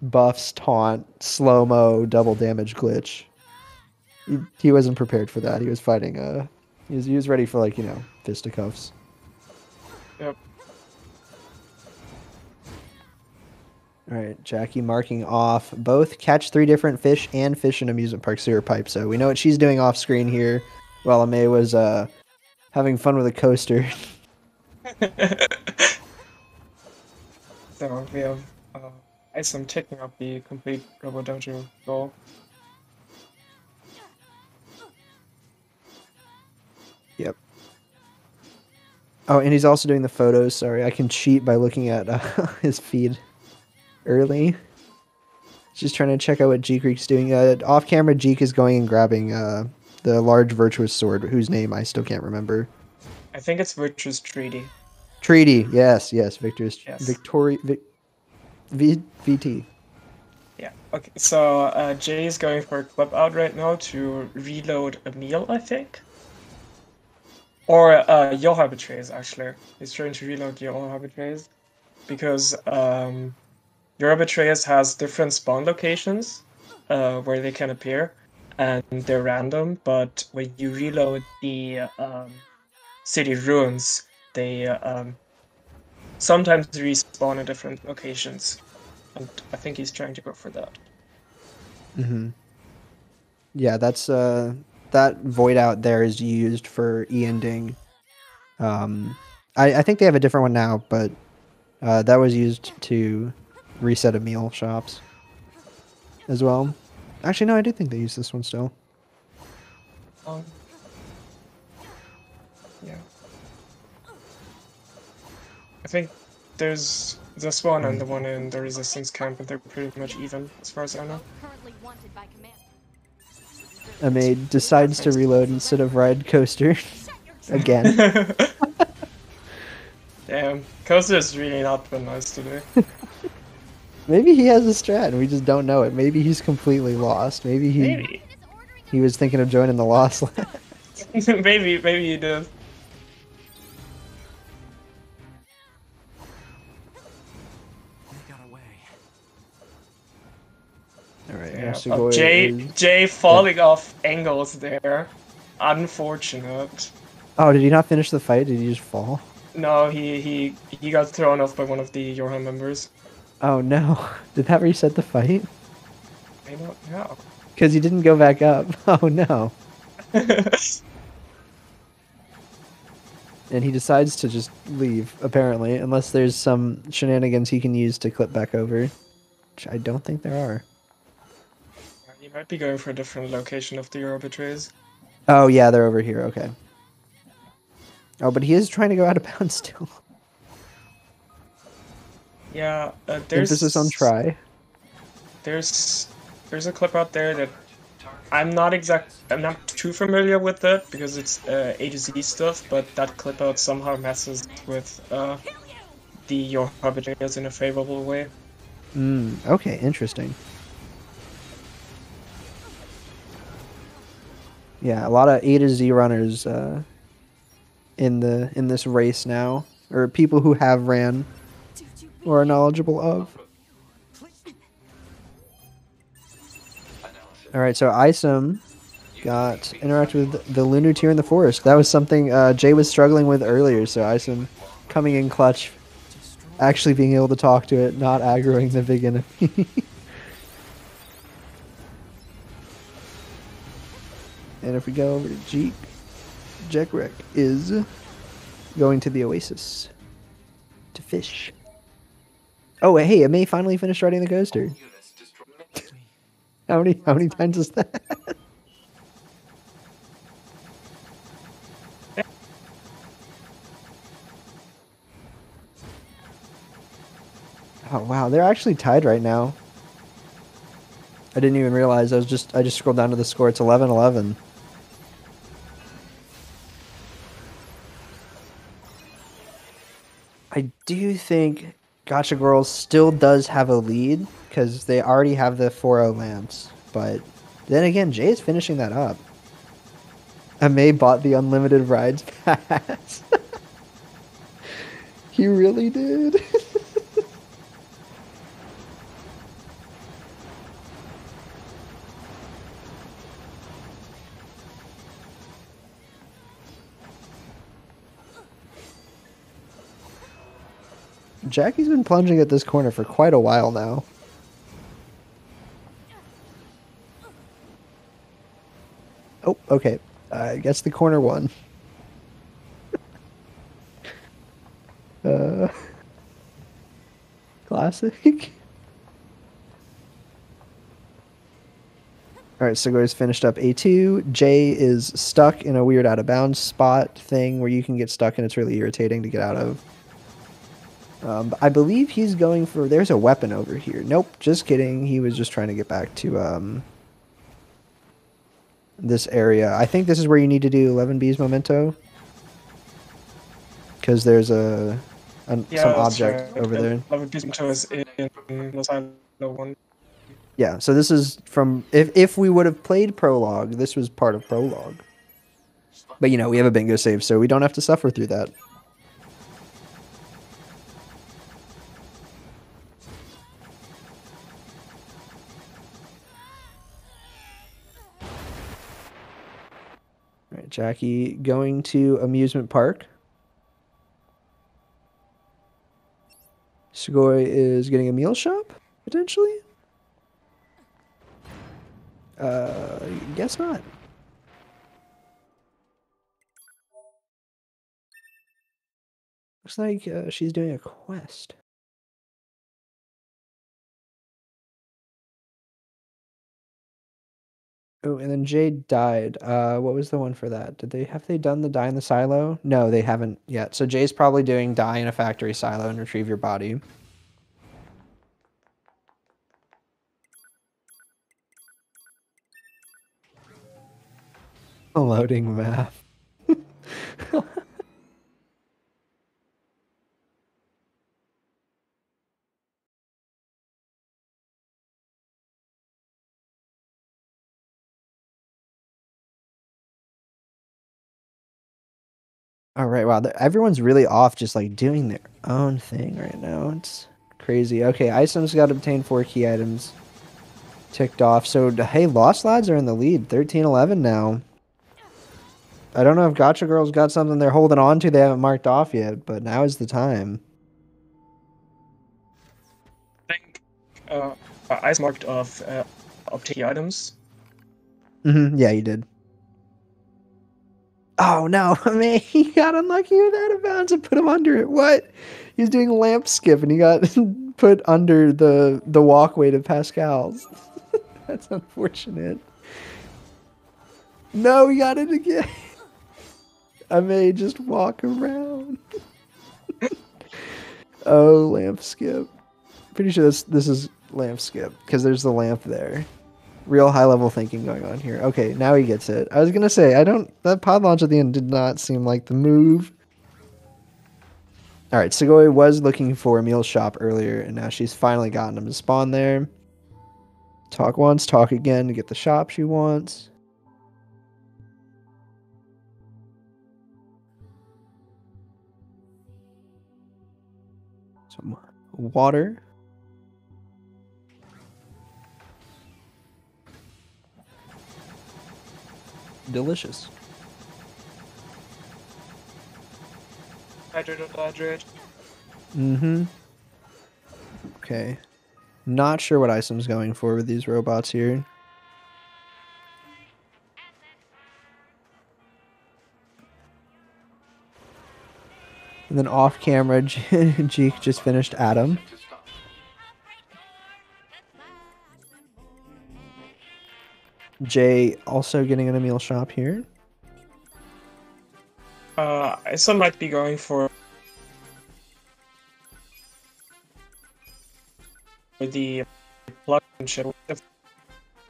buffs, taunt, slow-mo, double damage glitch. He wasn't prepared for that. He was fighting, he was ready for, fisticuffs. Yep. Alright, Jackie marking off both catch 3 different fish and fish in amusement park sewer pipe. So we know what she's doing off screen here while Amei was having fun with a coaster. So we have Isom taking up the complete Robo Dojo goal. Yep. Oh, and he's also doing the photos. Sorry, I can cheat by looking at his feed early. Just trying to check out what jeakerek's doing. Off camera, Jeek is going and grabbing the large virtuous sword, whose name I still can't remember. I think it's Virtuous Treaty. Treaty, yes, Victor's Yes. VT. Yeah. Okay. So Jay is going for a clip out right now to reload a meal, I think. Or Yoha Betrays, actually. He's trying to reload Yoha Betrays because Yoha Betrays has different spawn locations where they can appear, and they're random. But when you reload the city ruins, they sometimes respawn in different locations, and I think he's trying to go for that. Mm-hmm. Yeah, that's that void out there is used for e-ending. I think they have a different one now, but that was used to reset a meal shops as well. Actually, no, I do think they use this one still. Yeah. I think there's this one and the one in the resistance camp, and they're pretty much even, as far as I know. Amei decides to reload instead of ride coaster again. Damn, coaster's really not been nice today. Maybe he has a strat and we just don't know it. Maybe he's completely lost. Maybe he was thinking of joining the Lost Lands. maybe you did. Alright, Yeah. Tsugoii Jay falling off angles there. unfortunate. Oh, did he not finish the fight? Did he just fall? No, he got thrown off by one of the Yorha members. Oh no. Did that reset the fight? I don't know. Because he didn't go back up. Oh no. And he decides to just leave, apparently, unless there's some shenanigans he can use to clip back over. Which I don't think there are. He might be going for a different location of the Yorha betrays. Oh yeah, they're over here, okay. Oh, but he is trying to go out of bounds still. Yeah, there's... Emphasis on try. There's a clip out there that I'm not too familiar with it because it's A to Z stuff, but that clip out somehow messes with the Yorha betrayers in a favorable way. Okay, interesting. Yeah, a lot of A to Z runners in this race now, or people who have ran or are knowledgeable of. All right, so Isom got interacted with the Lunar Tier in the forest. That was something Jay was struggling with earlier, so Isom coming in clutch, actually being able to talk to it, not aggroing the big enemy. And if we go over to jeakerek is going to the Oasis to fish. Oh, hey, Amei finally finished riding the coaster. How many times is that? Oh wow, they're actually tied right now. I didn't even realize. I just scrolled down to the score. It's 11-11. I do think Gacha Girls still does have a lead because they already have the 4-0 lamps. But then again, Jay is finishing that up. Amei bought the unlimited rides pass. He really did. Jackie's been plunging at this corner for quite a while now. Oh, okay. I guess the corner won. Classic. Alright, Tsugoii's finished up A2. Jay is stuck in a weird out of bounds spot thing where you can get stuck and it's really irritating to get out of. I believe he's going for... There's a weapon over here. Nope, just kidding. He was just trying to get back to this area. I think this is where you need to do 11B's Memento. Because there's some object over there. 11B's Memento is in Silo 1. Yeah, so this is from... If we would have played Prologue, this was part of Prologue. But, you know, we have a bingo save, so we don't have to suffer through that. All right, Jackie going to amusement park. Tsugoii is getting a meal shop, potentially? Guess not. Looks like she's doing a quest. Oh, and then Jade died. What was the one for that? Have they done the die in the silo? No, they haven't yet. So Jay's probably doing die in a factory silo and retrieve your body. Loading map. All right, wow. Everyone's really off just like doing their own thing right now. It's crazy. Okay, Isom's got to obtain 4 key items. Ticked off. So, hey, Lost Lads are in the lead. 13-11 now. I don't know if Gotcha Girl's got something they're holding on to they haven't marked off yet, but now is the time. I think I marked off uptake items. Yeah, you did. Oh no, I mean, he got unlucky with out of bounds and put him under it. What? He was doing lamp skip and he got put under the walkway to Pascal's. That's unfortunate. No, he got it again. I may just walk around. Oh, lamp skip. Pretty sure this is lamp skip because there's the lamp there. Real high level thinking going on here. Okay, now he gets it. I was gonna say that pod launch at the end did not seem like the move. All right, Tsugoii was looking for Emil's shop earlier, and now she's finally gotten him to spawn there. Talk once, talk again to get the shop she wants. Some water. Delicious. Hydrate. Okay. Not sure what Isem's going for with these robots here. And then off camera, Jeek just finished Adam. Jay also getting an Emil shop here. Some might be going for the plug-in chip.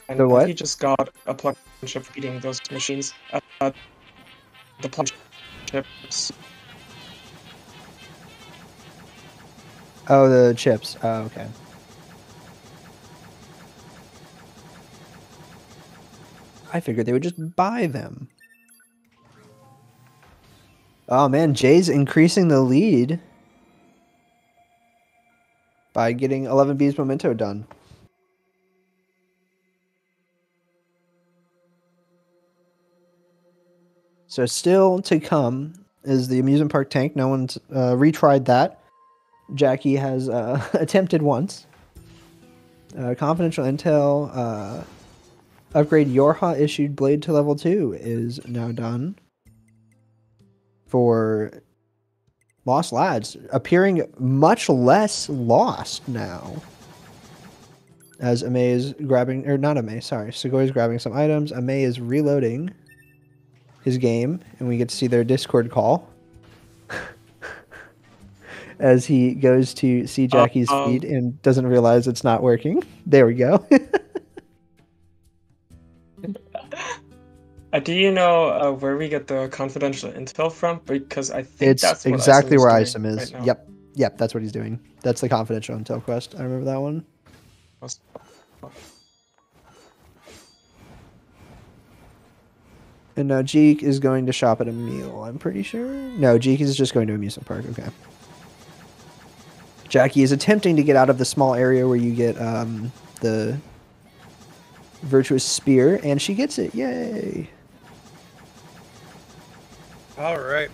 And The what? he just got a plug-in chip feeding those machines. The plug-in chips. Oh, the chips. Oh, okay. I figured they would just buy them. Oh man, Jay's increasing the lead by getting 11 B's Memento done. So still to come is the amusement park tank. No one's retried that. Jackie has attempted once. Confidential intel. Upgrade Yorha issued blade to level 2 is now done. For Lost Lads, appearing much less lost now. As Amei is grabbing, or not Amei, sorry, Tsugoii is grabbing some items. Amei is reloading his game, and we get to see their Discord call. As he goes to see Jackie's feed and doesn't realize it's not working. There we go. Do you know where we get the confidential intel from? Because I think It's that's what exactly where Isem Isem is. right now. Yep, that's what he's doing. That's the confidential intel quest. I remember that one. And now Jeek is going to shop at a meal, I'm pretty sure. No, Jeek is just going to amusement park. Okay. Jackie is attempting to get out of the small area where you get the virtuous spear, and she gets it. Yay! All right.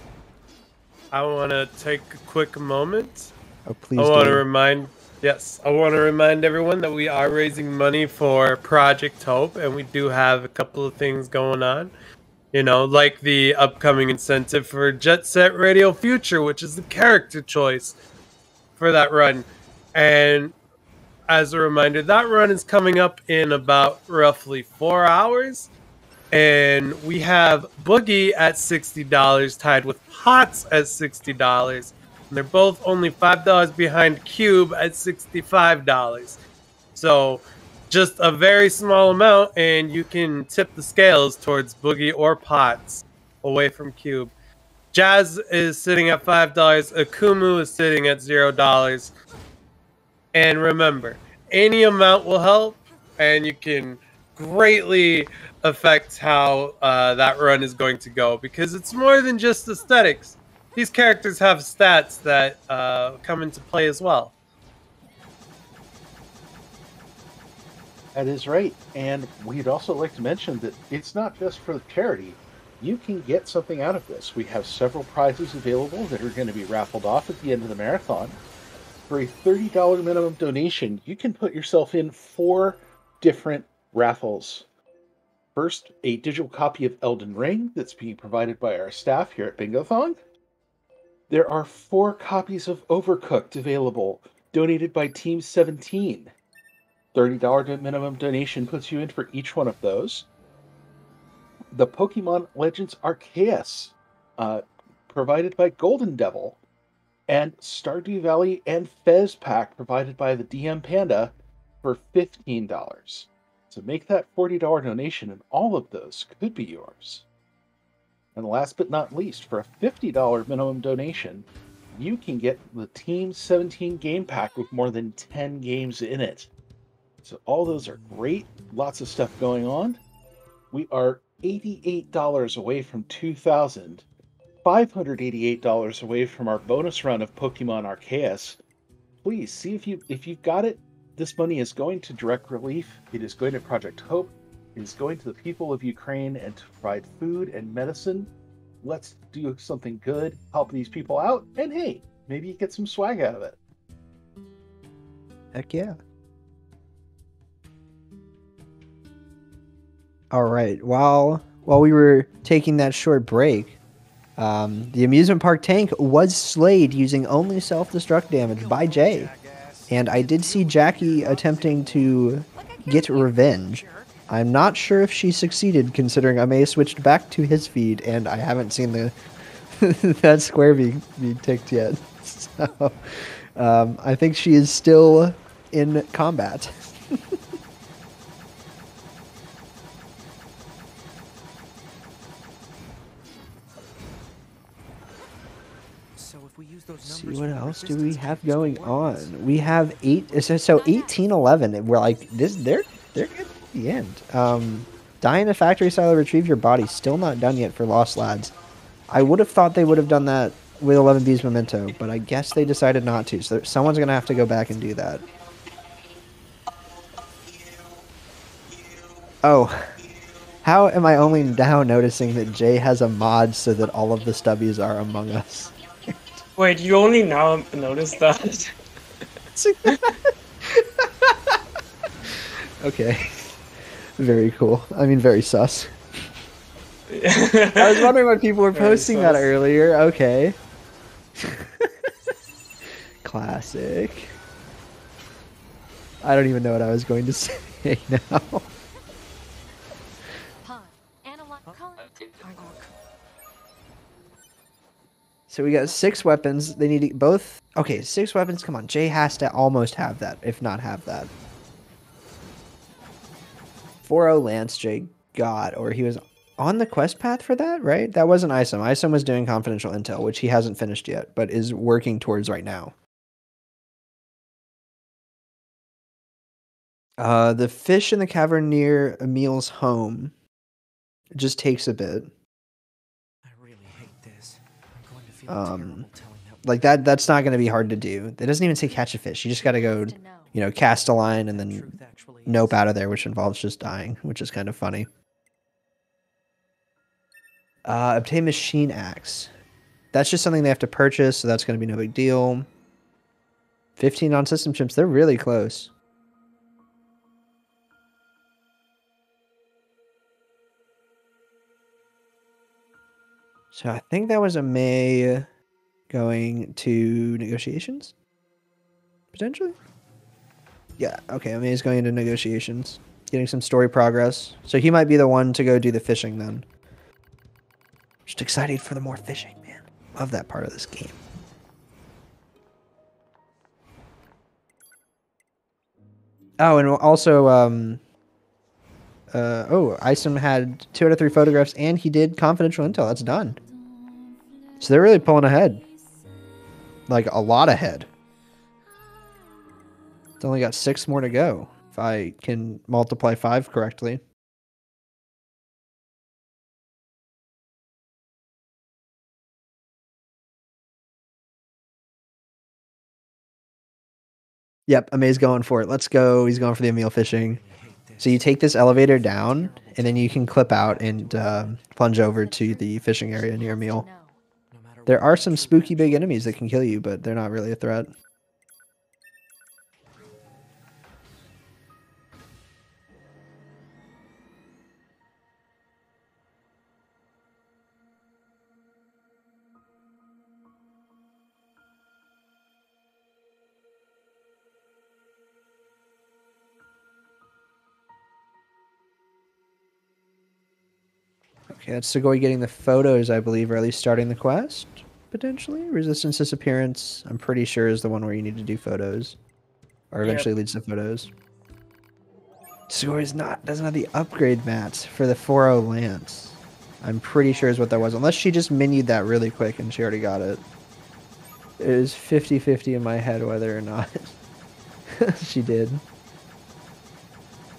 I want to take a quick moment. Oh, please I do. want to remind everyone that we are raising money for Project Hope, and we do have a couple of things going on. You know, like the upcoming incentive for Jet Set Radio Future, which is the character choice for that run. And as a reminder, that run is coming up in about roughly 4 hours. And we have Boogie at $60 tied with Pots at $60. And they're both only $5 behind Cube at $65. So just a very small amount, and you can tip the scales towards Boogie or Pots away from Cube. Jazz is sitting at $5. Akumu is sitting at $0. And remember, any amount will help, and you can greatly affect how that run is going to go, because it's more than just aesthetics. These characters have stats that come into play as well. That is right. And we'd also like to mention that it's not just for the charity. you can get something out of this. We have several prizes available that are going to be raffled off at the end of the marathon. For a $30 minimum donation, you can put yourself in 4 different raffles. First, a digital copy of Elden Ring that's being provided by our staff here at Bingothon. There are 4 copies of Overcooked available, donated by Team 17. $30 minimum donation puts you in for each one of those. The Pokemon Legends Arceus, provided by Golden Devil, and Stardew Valley and Fez Pack, provided by the DM Panda, for $15. So make that $40 donation, and all of those could be yours. And last but not least, for a $50 minimum donation, you can get the Team 17 game pack with more than 10 games in it. So all those are great. Lots of stuff going on. We are $88 away from 2,000. $588 away from our bonus run of Pokemon Arceus. Please see if you've got it. This money is going to direct relief. It is going to Project Hope. It is going to the people of Ukraine and to provide food and medicine. Let's do something good, help these people out, and hey, maybe you get some swag out of it. Heck yeah. All right. While we were taking that short break, the amusement park tank was slayed using only self-destruct damage by Jay. And I did see Jackie attempting to get revenge. I'm not sure if she succeeded, considering Amei switched back to his feed, and I haven't seen the that square be ticked yet. So I think she is still in combat. See what else do we have going on? We have 1811. We're like this. They're good at the end. Die in a factory silo, retrieve your body. Still not done yet for Lost Lads. I would have thought they would have done that with 11B's Memento, but I guess they decided not to. So someone's gonna have to go back and do that. Oh, how am I only now noticing that Jay has a mod so that all of the stubbies are Among Us? Wait, you only now noticed that? Okay. Very cool. I mean, very sus. I was wondering why people were posting that earlier. Okay. Classic. I don't even know what I was going to say now. So we got 6 weapons. They need to both. Okay, 6 weapons. Come on. Jay has to almost have that, if not have that. 4-0 Lance Jay got, or he was on the quest path for that, right? That wasn't Isom. Isom was doing confidential intel, which he hasn't finished yet, but is working towards right now. The fish in the cavern near Emil's home just takes a bit. I really hate this. I'm going to feel terrible telling that. Like that's not going to be hard to do. It doesn't even say catch a fish. You just got to go, you know, cast a line and then nope out of there, which involves just dying, which is kind of funny. Obtain machine axe. That's just something they have to purchase, so that's going to be no big deal. 15 on system chimps. They're really close. So I think that was Amei going to negotiations? Potentially? Yeah, okay, Amei's going into negotiations. Getting some story progress. So he might be the one to go do the fishing then. Just excited for the more fishing, man. Love that part of this game. Oh, and also, Isom had 2 out of 3 photographs, and he did confidential intel. That's done. So they're really pulling ahead. Like, a lot ahead. It's only got 6 more to go, if I can multiply 5 correctly. Yep, Amei's going for it. Let's go. He's going for the Emil fishing. So you take this elevator down, and then you can clip out and plunge over to the fishing area near Emil. There are some spooky big enemies that can kill you, but they're not really a threat. Okay, that's Tsugoii getting the photos, I believe, or at least starting the quest, potentially. Resistance Disappearance, I'm pretty sure, is the one where you need to do photos. Or eventually leads to photos. Tsugoi's doesn't have the upgrade mats for the 4.0 Lance. I'm pretty sure is what that was. Unless she just minued that really quick and she already got it. It is 50-50 in my head whether or not she did.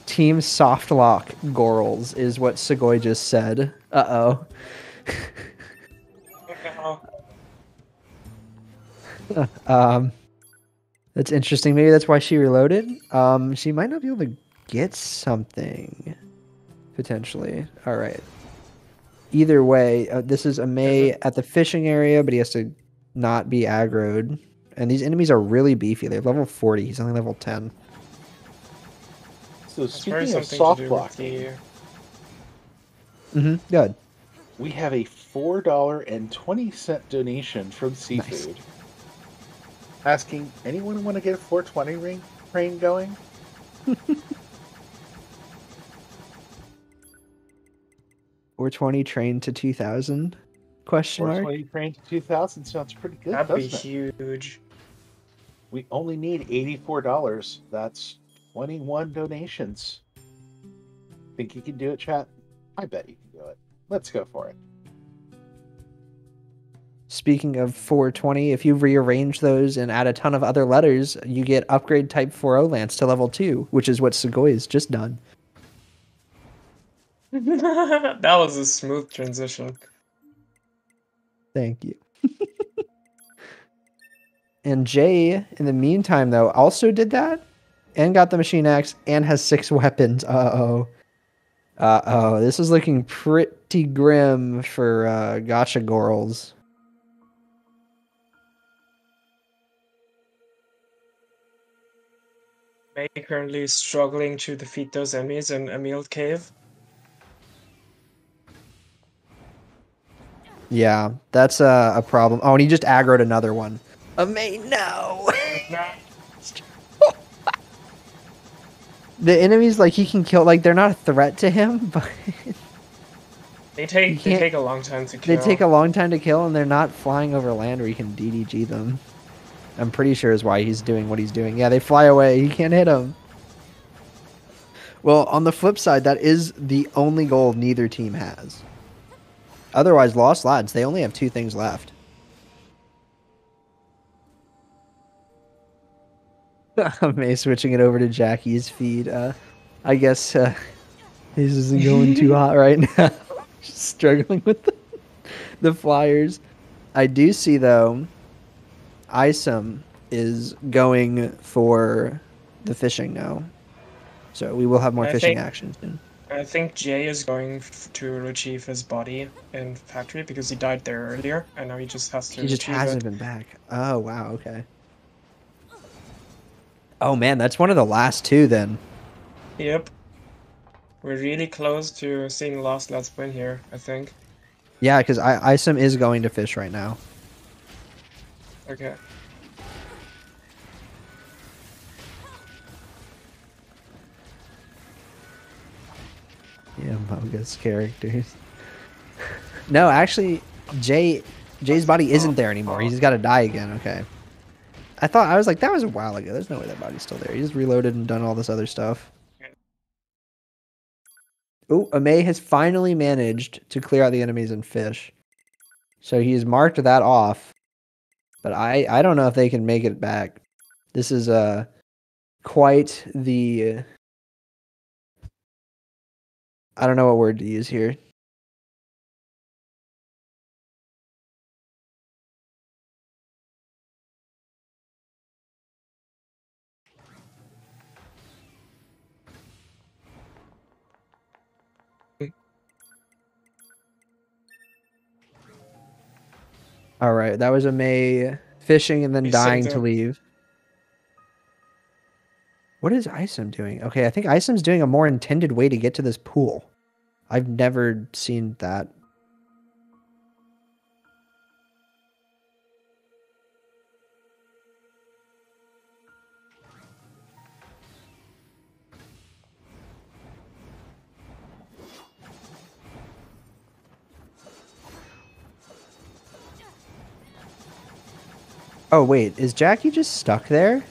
Team Softlock Gorals is what Tsugoii just said. Uh-oh. That's interesting. Maybe that's why she reloaded. She might not be able to get something. Potentially. Alright. Either way, this is Amei at the fishing area, but he has to not be aggroed. And these enemies are really beefy. They have level 40. He's only level 10. So speaking of soft blocking, good. We have a $4.20 donation from Seafood. Nice. Asking, anyone want to get a 420 train going? 420 train to 2000? Question mark? 420 train to 2000 sounds pretty good. That'd be huge. We only need $84. That's 21 donations. Think you can do it, chat? I bet you can do it. Let's go for it. Speaking of 420, if you rearrange those and add a ton of other letters, you get upgrade type 4.0 Lance to level 2, which is what Tsugoii has just done. That was a smooth transition. Thank you. And Jay, in the meantime, though, also did that and got the machine axe and has 6 weapons. Uh-oh. Uh-oh. This is looking pretty grim for Gacha Gorals. May currently struggling to defeat those enemies in Emil Cave. Yeah, that's a problem. Oh, and he just aggroed another one. Amei, no! The enemies, like, he can kill, like, they're not a threat to him, but... They take a long time to kill. They take a long time to kill, and they're not flying over land where you can DDG them. I'm pretty sure is why he's doing what he's doing. Yeah, they fly away. He can't hit them. Well, on the flip side, that is the only goal neither team has. Otherwise, Lost Lads, they only have 2 things left. May switching it over to Jackie's feed. I guess his isn't going too hot right now. Just struggling with the flyers. I do see, though, Isom is going for the fishing now. So we will have more fishing action soon. I think Jay is going to retrieve his body in factory because he died there earlier, and now he just has to. He just hasn't been back. Oh wow, okay. Oh man, that's one of the last 2 then. Yep. We're really close to seeing Lost Lads win here, I think. Yeah, because Isom is going to fish right now. Okay. Yeah, bogus characters. No, actually, Jay's body isn't there anymore. He's got to die again. Okay. I was like, that was a while ago. There's no way that body's still there. He just reloaded and done all this other stuff. Oh, Amei has finally managed to clear out the enemies and fish. So he's marked that off. But I don't know if they can make it back. This is quite the... I don't know what word to use here. All right, that was Amei fishing and then We dying saved to her. leave. What is Isom doing? Okay, I think Isom's doing a more intended way to get to this pool. I've never seen that. Oh, wait, is Jackie just stuck there?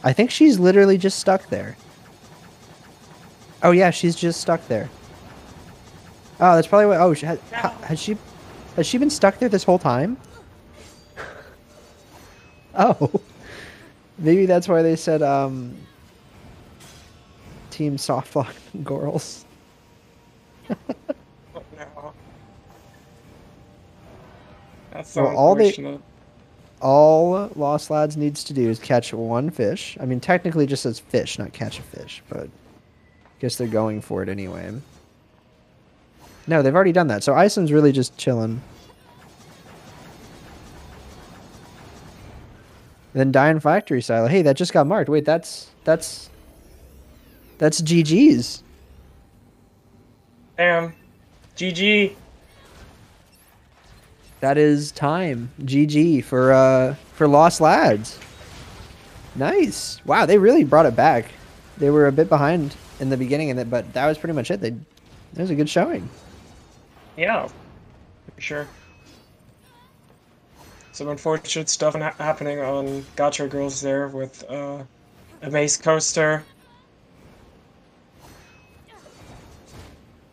I think she's literally just stuck there. Oh, yeah, she's just stuck there. Oh, that's probably what... Oh, has she been stuck there this whole time? Oh. Maybe that's why they said, Team Softlock Girls. Oh, no. That's so Well, unfortunate. all Lost Lads needs to do is catch one fish. I mean, technically it just says fish, not catch a fish, but I guess they're going for it anyway. No, they've already done that. So Isom's really just chilling. Then Die in Factory Silo. Hey, that just got marked. Wait, that's GG's. Damn. GG. That is time. GG for Lost Lads. Nice. Wow, they really brought it back. They were a bit behind in the beginning, but that was pretty much it. That was a good showing. Yeah, for sure. Some unfortunate stuff happening on Gacha Girls there with Amei's coaster.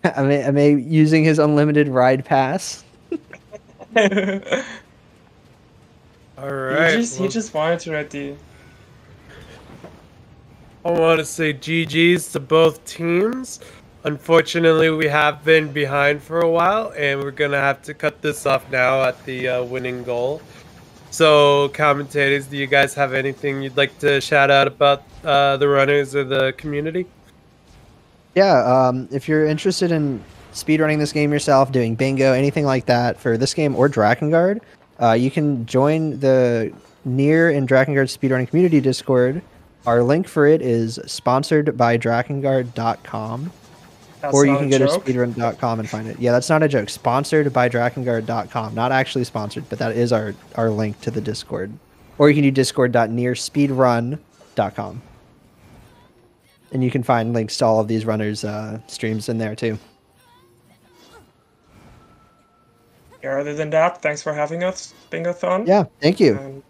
I may using his unlimited ride pass. All right. He just wanted to at the. I want to say GG's to both teams. Unfortunately, we have been behind for a while, and we're going to have to cut this off now at the winning goal. So, commentators, do you guys have anything you'd like to shout out about the runners or the community? Yeah, if you're interested in speedrunning this game yourself, doing bingo, anything like that for this game or Drakengard, you can join the NieR and Drakengard speedrunning community Discord. Our link for it is sponsored by Drakengard.com. Or you can go to speedrun.com and find it. Yeah, that's not a joke. Sponsored by Drakengard.com. Not actually sponsored, but that is our link to the Discord. Or you can do discord.nearspeedrun.com. And you can find links to all of these runners' streams in there too. Yeah, other than that, thanks for having us, Bingothon. Yeah, thank you. And